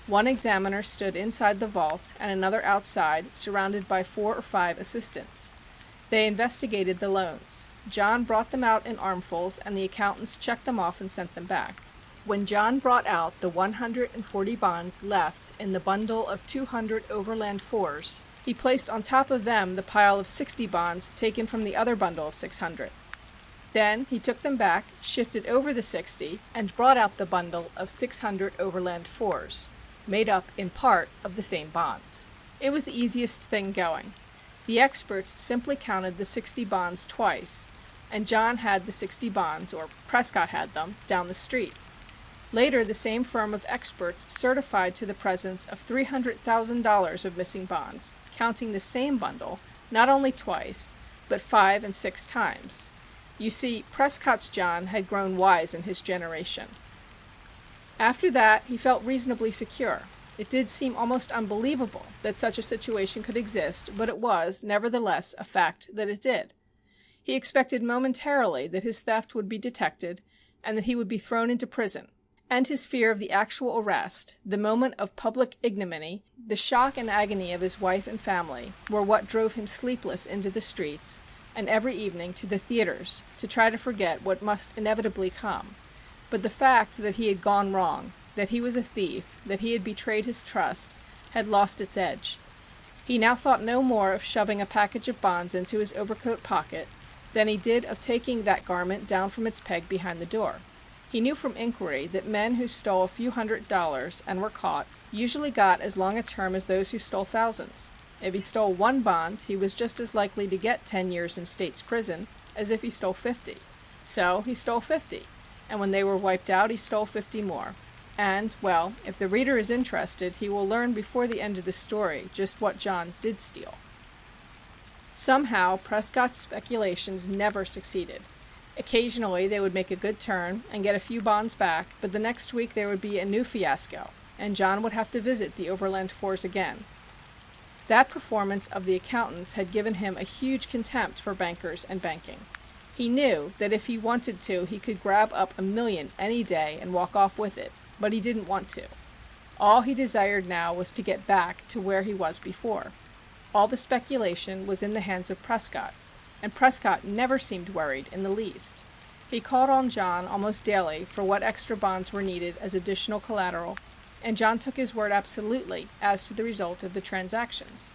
One examiner stood inside the vault and another outside, surrounded by 4 or 5 assistants. They investigated the loans. John brought them out in armfuls, and the accountants checked them off and sent them back. When John brought out the 140 bonds left in the bundle of 200 Overland 4s, he placed on top of them the pile of 60 bonds taken from the other bundle of 600. Then he took them back, shifted over the 60, and brought out the bundle of 600 Overland 4s, made up in part of the same bonds. It was the easiest thing going. The experts simply counted the 60 bonds twice, and John had the 60 bonds, or Prescott had them, down the street. Later, the same firm of experts certified to the presence of $300,000 of missing bonds, counting the same bundle, not only twice, but 5 and 6 times. You see, Prescott's John had grown wise in his generation. After that, he felt reasonably secure. It did seem almost unbelievable that such a situation could exist, but it was, nevertheless, a fact that it did. He expected momentarily that his theft would be detected, and that he would be thrown into prison. And his fear of the actual arrest, the moment of public ignominy, the shock and agony of his wife and family, were what drove him sleepless into the streets, and every evening to the theaters, to try to forget what must inevitably come. But the fact that he had gone wrong, that he was a thief, that he had betrayed his trust, had lost its edge. He now thought no more of shoving a package of bonds into his overcoat pocket than he did of taking that garment down from its peg behind the door. He knew from inquiry that men who stole a few $100s and were caught usually got as long a term as those who stole thousands. If he stole 1 bond, he was just as likely to get 10 years in state's prison as if he stole 50. So he stole 50, and when they were wiped out, he stole 50 more. And, well, if the reader is interested, he will learn before the end of the story just what John did steal. Somehow, Prescott's speculations never succeeded. Occasionally they would make a good turn and get a few bonds back, but the next week there would be a new fiasco, and John would have to visit the Overland 4s again. That performance of the accountants had given him a huge contempt for bankers and banking. He knew that if he wanted to, he could grab up $1 million any day and walk off with it, but he didn't want to. All he desired now was to get back to where he was before. All the speculation was in the hands of Prescott, and Prescott never seemed worried in the least. He called on John almost daily for what extra bonds were needed as additional collateral, and John took his word absolutely as to the result of the transactions.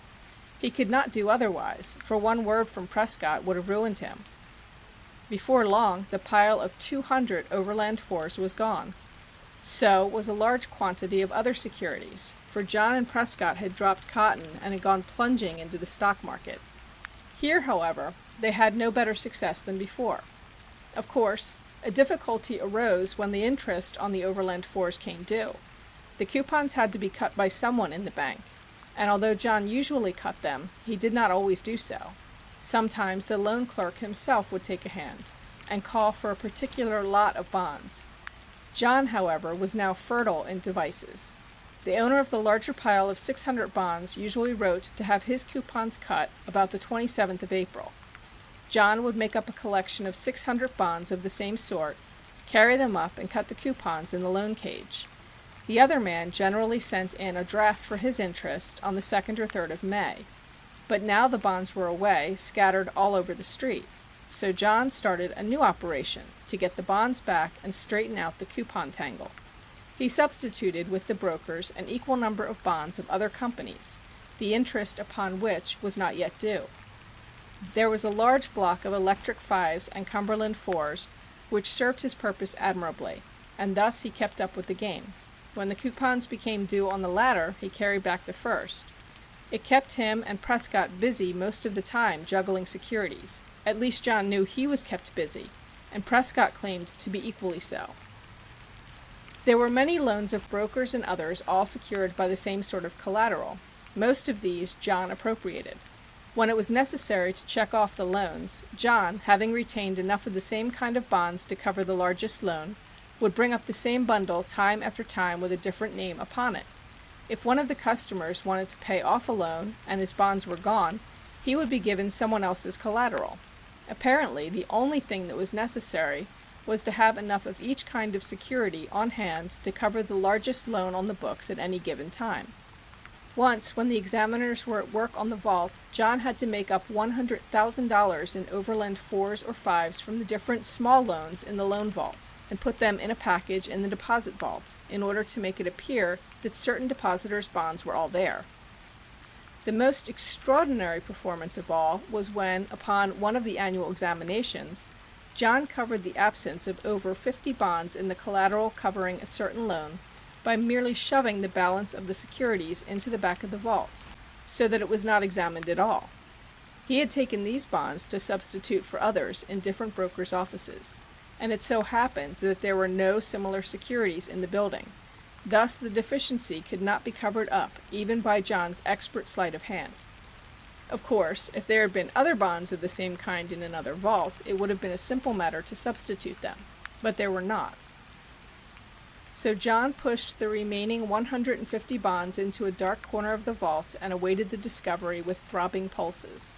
He could not do otherwise, for one word from Prescott would have ruined him. Before long, the pile of 200 Overland 4s was gone. So was a large quantity of other securities, for John and Prescott had dropped cotton and had gone plunging into the stock market. Here, however, they had no better success than before. Of course, a difficulty arose when the interest on the Overland 4s came due. The coupons had to be cut by someone in the bank, and although John usually cut them, he did not always do so. Sometimes the loan clerk himself would take a hand and call for a particular lot of bonds. John, however, was now fertile in devices. The owner of the larger pile of 600 bonds usually wrote to have his coupons cut about the 27th of April. John would make up a collection of 600 bonds of the same sort, carry them up, and cut the coupons in the loan cage. The other man generally sent in a draft for his interest on the 2nd or 3rd of May. But now the bonds were away, scattered all over the street. So John started a new operation to get the bonds back and straighten out the coupon tangle. He substituted with the brokers an equal number of bonds of other companies, the interest upon which was not yet due. There was a large block of electric 5s and Cumberland 4s, which served his purpose admirably, and thus he kept up with the game. When the coupons became due on the latter, he carried back the first. It kept him and Prescott busy most of the time juggling securities. At least John knew he was kept busy, and Prescott claimed to be equally so. There were many loans of brokers and others, all secured by the same sort of collateral. Most of these John appropriated. When it was necessary to check off the loans, John, having retained enough of the same kind of bonds to cover the largest loan, would bring up the same bundle time after time with a different name upon it. If one of the customers wanted to pay off a loan and his bonds were gone, he would be given someone else's collateral. Apparently, the only thing that was necessary was to have enough of each kind of security on hand to cover the largest loan on the books at any given time. Once, when the examiners were at work on the vault, John had to make up $100,000 in Overland 4s or 5s from the different small loans in the loan vault, and put them in a package in the deposit vault, in order to make it appear that certain depositors' bonds were all there. The most extraordinary performance of all was when, upon one of the annual examinations, John covered the absence of over 50 bonds in the collateral covering a certain loan by merely shoving the balance of the securities into the back of the vault, so that it was not examined at all. He had taken these bonds to substitute for others in different brokers' offices, and it so happened that there were no similar securities in the building. Thus the deficiency could not be covered up even by John's expert sleight of hand. Of course, if there had been other bonds of the same kind in another vault, it would have been a simple matter to substitute them, but there were not. So John pushed the remaining 150 bonds into a dark corner of the vault and awaited the discovery with throbbing pulses.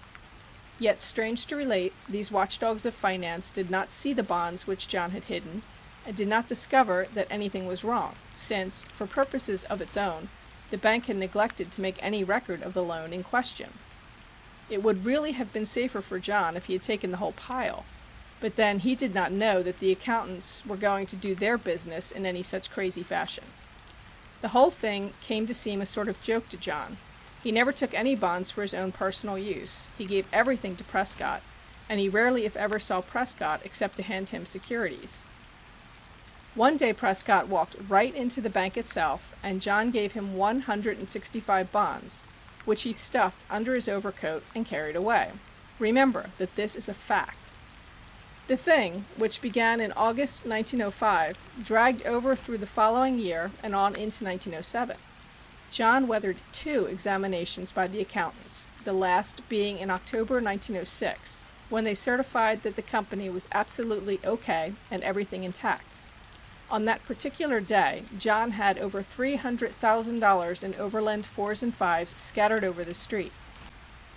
Yet, strange to relate, these watchdogs of finance did not see the bonds which John had hidden, and did not discover that anything was wrong, since, for purposes of its own, the bank had neglected to make any record of the loan in question. It would really have been safer for John if he had taken the whole pile, but then he did not know that the accountants were going to do their business in any such crazy fashion. The whole thing came to seem a sort of joke to John. He never took any bonds for his own personal use. He gave everything to Prescott, and he rarely if ever saw Prescott except to hand him securities. One day Prescott walked right into the bank itself, and John gave him 165 bonds, which he stuffed under his overcoat and carried away. Remember that this is a fact. The thing, which began in August 1905, dragged over through the following year and on into 1907. John weathered 2 examinations by the accountants, the last being in October 1906, when they certified that the company was absolutely okay and everything intact. On that particular day, John had over $300,000 in Overland 4s and 5s scattered over the street.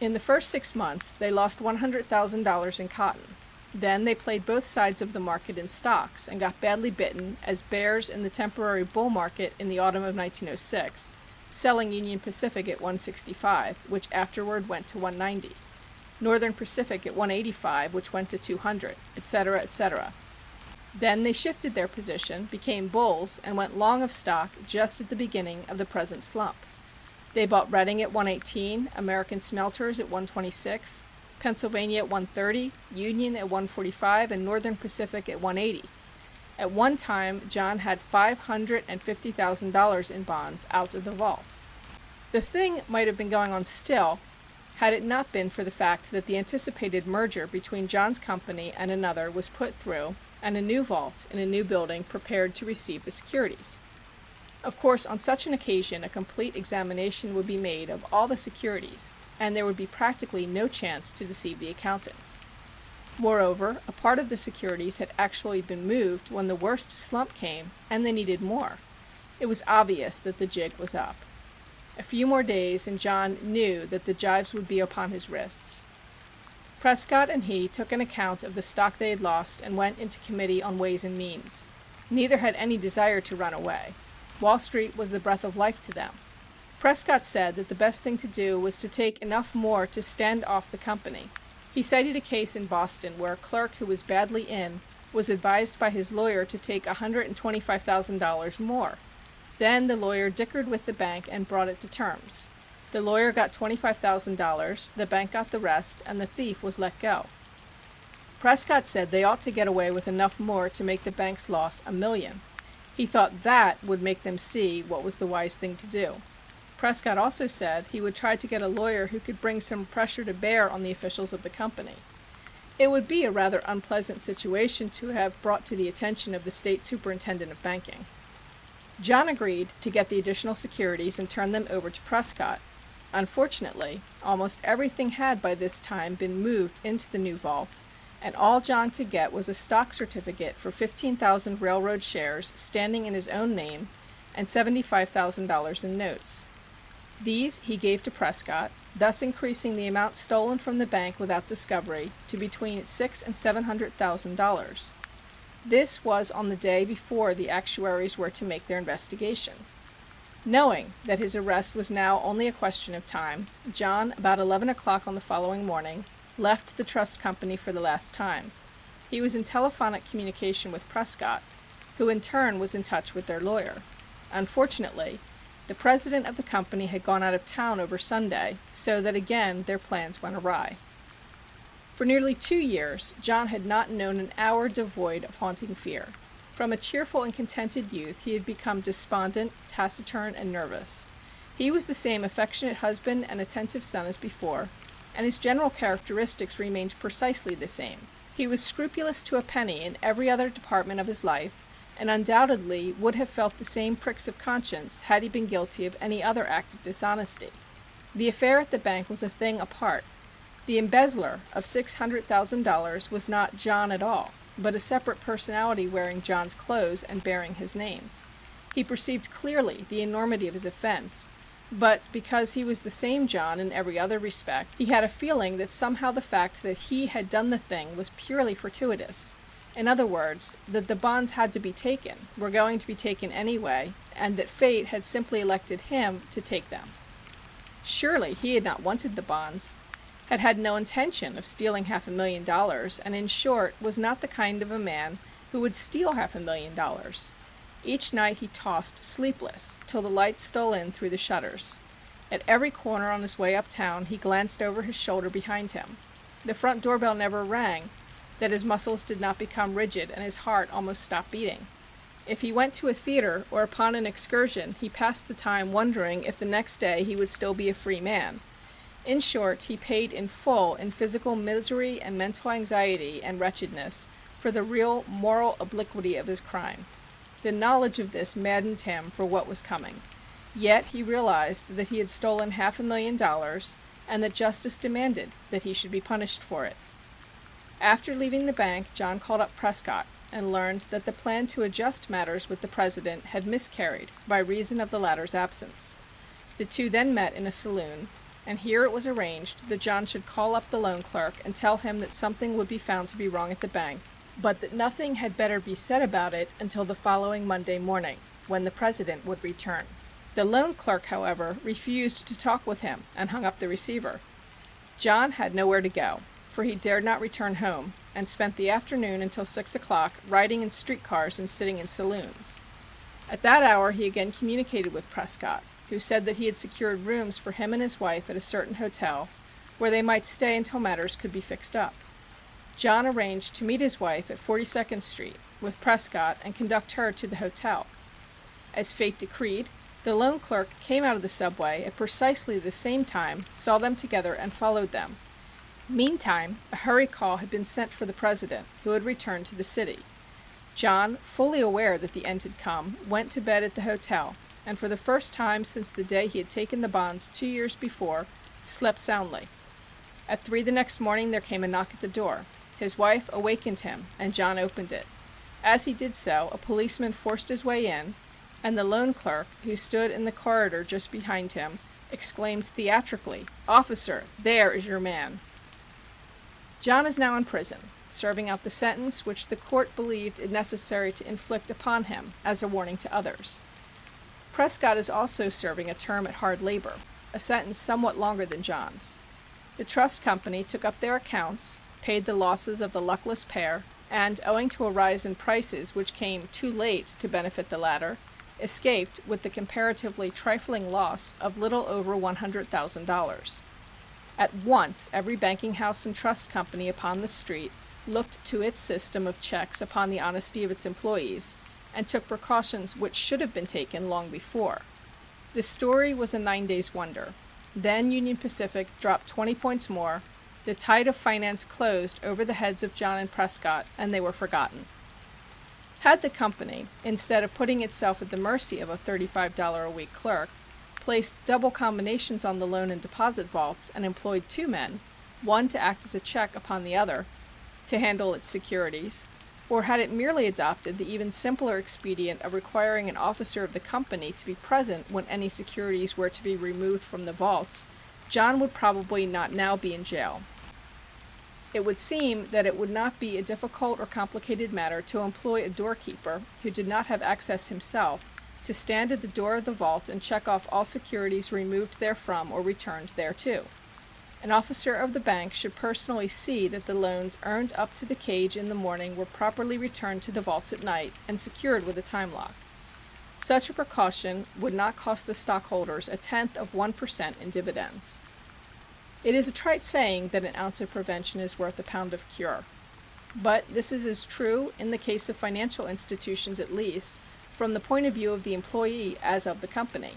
In the first 6 months, they lost $100,000 in cotton. Then they played both sides of the market in stocks and got badly bitten as bears in the temporary bull market in the autumn of 1906, selling Union Pacific at $165, which afterward went to $190, Northern Pacific at $185, which went to $200, etc., etc. Then they shifted their position, became bulls, and went long of stock just at the beginning of the present slump. They bought Reading at $118, American Smelters at $126, Pennsylvania at $130, Union at $145, and Northern Pacific at $180. At one time, John had $550,000 in bonds out of the vault. The thing might have been going on still had it not been for the fact that the anticipated merger between John's company and another was put through, and a new vault in a new building prepared to receive the securities. Of course, on such an occasion, a complete examination would be made of all the securities, and there would be practically no chance to deceive the accountants. Moreover, a part of the securities had actually been moved when the worst slump came, and they needed more. It was obvious that the jig was up. A few more days, and John knew that the gyves would be upon his wrists. Prescott and he took an account of the stock they had lost and went into committee on Ways and Means. Neither had any desire to run away. Wall Street was the breath of life to them. Prescott said that the best thing to do was to take enough more to stand off the company. He cited a case in Boston where a clerk who was badly in was advised by his lawyer to take $125,000 more. Then the lawyer dickered with the bank and brought it to terms. The lawyer got $25,000, the bank got the rest, and the thief was let go. Prescott said they ought to get away with enough more to make the bank's loss $1 million. He thought that would make them see what was the wise thing to do. Prescott also said he would try to get a lawyer who could bring some pressure to bear on the officials of the company. It would be a rather unpleasant situation to have brought to the attention of the state superintendent of banking. John agreed to get the additional securities and turn them over to Prescott. Unfortunately, almost everything had by this time been moved into the new vault, and all John could get was a stock certificate for 15,000 railroad shares standing in his own name and $75,000 in notes. These he gave to Prescott, thus increasing the amount stolen from the bank without discovery to between $600,000 and $700,000. This was on the day before the actuaries were to make their investigation. Knowing that his arrest was now only a question of time, John, about 11 o'clock on the following morning, left the trust company for the last time. He was in telephonic communication with Prescott, who in turn was in touch with their lawyer. Unfortunately, the president of the company had gone out of town over Sunday, so that again their plans went awry. For nearly 2 years, John had not known an hour devoid of haunting fear. From a cheerful and contented youth, he had become despondent, taciturn, and nervous. He was the same affectionate husband and attentive son as before, and his general characteristics remained precisely the same. He was scrupulous to a penny in every other department of his life, and undoubtedly would have felt the same pricks of conscience had he been guilty of any other act of dishonesty. The affair at the bank was a thing apart. The embezzler of $600,000 was not John at all, but a separate personality wearing John's clothes and bearing his name. He perceived clearly the enormity of his offense, but because he was the same John in every other respect, he had a feeling that somehow the fact that he had done the thing was purely fortuitous. In other words, that the bonds had to be taken, were going to be taken anyway, and that fate had simply elected him to take them. Surely he had not wanted the bonds, had had no intention of stealing $500,000, and in short was not the kind of a man who would steal $500,000. Each night he tossed sleepless till the light stole in through the shutters. At every corner on his way uptown he glanced over his shoulder behind him. The front doorbell never rang, that his muscles did not become rigid and his heart almost stopped beating. If he went to a theater or upon an excursion, he passed the time wondering if the next day he would still be a free man. In short, he paid in full in physical misery and mental anxiety and wretchedness for the real moral obliquity of his crime. The knowledge of this maddened him for what was coming. Yet he realized that he had stolen $500,000 and that justice demanded that he should be punished for it. After leaving the bank, John called up Prescott and learned that the plan to adjust matters with the president had miscarried by reason of the latter's absence. The two then met in a saloon, and here it was arranged that John should call up the loan clerk and tell him that something would be found to be wrong at the bank, but that nothing had better be said about it until the following Monday morning, when the president would return. The loan clerk, however, refused to talk with him and hung up the receiver. John had nowhere to go, for he dared not return home, and spent the afternoon until 6 o'clock riding in streetcars and sitting in saloons. At that hour he again communicated with Prescott, who said that he had secured rooms for him and his wife at a certain hotel, where they might stay until matters could be fixed up. John arranged to meet his wife at 42nd Street with Prescott and conduct her to the hotel. As fate decreed, the loan clerk came out of the subway at precisely the same time, saw them together, and followed them. Meantime, a hurry call had been sent for the president, who had returned to the city. John, fully aware that the end had come, went to bed at the hotel, and for the first time since the day he had taken the bonds 2 years before, slept soundly. At 3 the next morning there came a knock at the door. His wife awakened him, and John opened it. As he did so, a policeman forced his way in, and the loan clerk, who stood in the corridor just behind him, exclaimed theatrically, "Officer, there is your man." John is now in prison, serving out the sentence which the court believed it necessary to inflict upon him as a warning to others. Prescott is also serving a term at hard labor, a sentence somewhat longer than John's. The trust company took up their accounts, paid the losses of the luckless pair, and, owing to a rise in prices which came too late to benefit the latter, escaped with the comparatively trifling loss of little over $100,000. At once, every banking house and trust company upon the street looked to its system of checks upon the honesty of its employees, and took precautions which should have been taken long before. The story was a 9 days' wonder. Then Union Pacific dropped 20 points more, the tide of finance closed over the heads of John and Prescott, and they were forgotten. Had the company, instead of putting itself at the mercy of a $35 a week clerk, placed double combinations on the loan and deposit vaults and employed 2 men, one to act as a check upon the other, to handle its securities, or had it merely adopted the even simpler expedient of requiring an officer of the company to be present when any securities were to be removed from the vaults, John would probably not now be in jail. It would seem that it would not be a difficult or complicated matter to employ a doorkeeper, who did not have access himself, to stand at the door of the vault and check off all securities removed therefrom or returned thereto. An officer of the bank should personally see that the loans earned up to the cage in the morning were properly returned to the vaults at night and secured with a time lock. Such a precaution would not cost the stockholders 0.1% in dividends. It is a trite saying that an ounce of prevention is worth a pound of cure. But this is as true, in the case of financial institutions at least, from the point of view of the employee as of the company.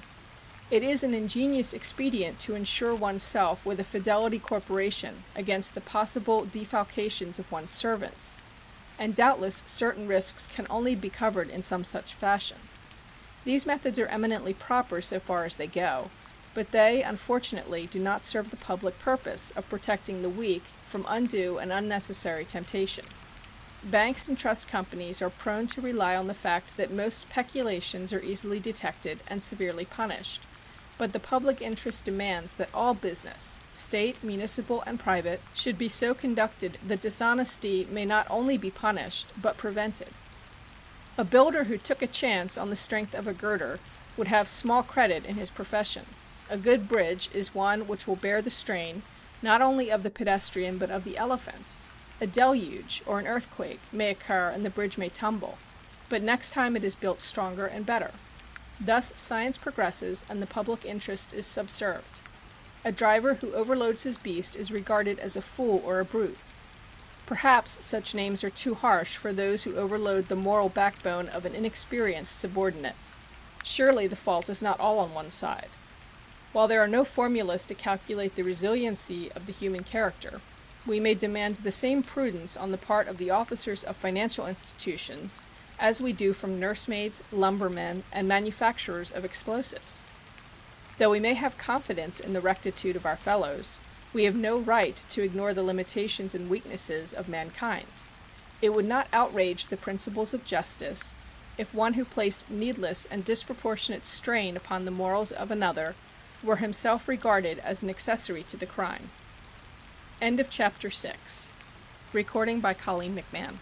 It is an ingenious expedient to insure oneself with a Fidelity Corporation against the possible defalcations of one's servants, and doubtless certain risks can only be covered in some such fashion. These methods are eminently proper so far as they go, but they, unfortunately, do not serve the public purpose of protecting the weak from undue and unnecessary temptation. Banks and trust companies are prone to rely on the fact that most peculations are easily detected and severely punished, but the public interest demands that all business, state, municipal, and private, should be so conducted that dishonesty may not only be punished, but prevented. A builder who took a chance on the strength of a girder would have small credit in his profession. A good bridge is one which will bear the strain, not only of the pedestrian but of the elephant. A deluge or an earthquake may occur and the bridge may tumble, but next time it is built stronger and better. Thus science progresses and the public interest is subserved. A driver who overloads his beast is regarded as a fool or a brute. Perhaps such names are too harsh for those who overload the moral backbone of an inexperienced subordinate. Surely the fault is not all on one side. While there are no formulas to calculate the resiliency of the human character, we may demand the same prudence on the part of the officers of financial institutions as we do from nursemaids, lumbermen, and manufacturers of explosives. Though we may have confidence in the rectitude of our fellows, We have no right to ignore the limitations and weaknesses of mankind. It would not outrage the principles of justice if one who placed needless and disproportionate strain upon the morals of another were himself regarded as an accessory to the crime. End of Chapter 6. Recording by Colleen McMahon.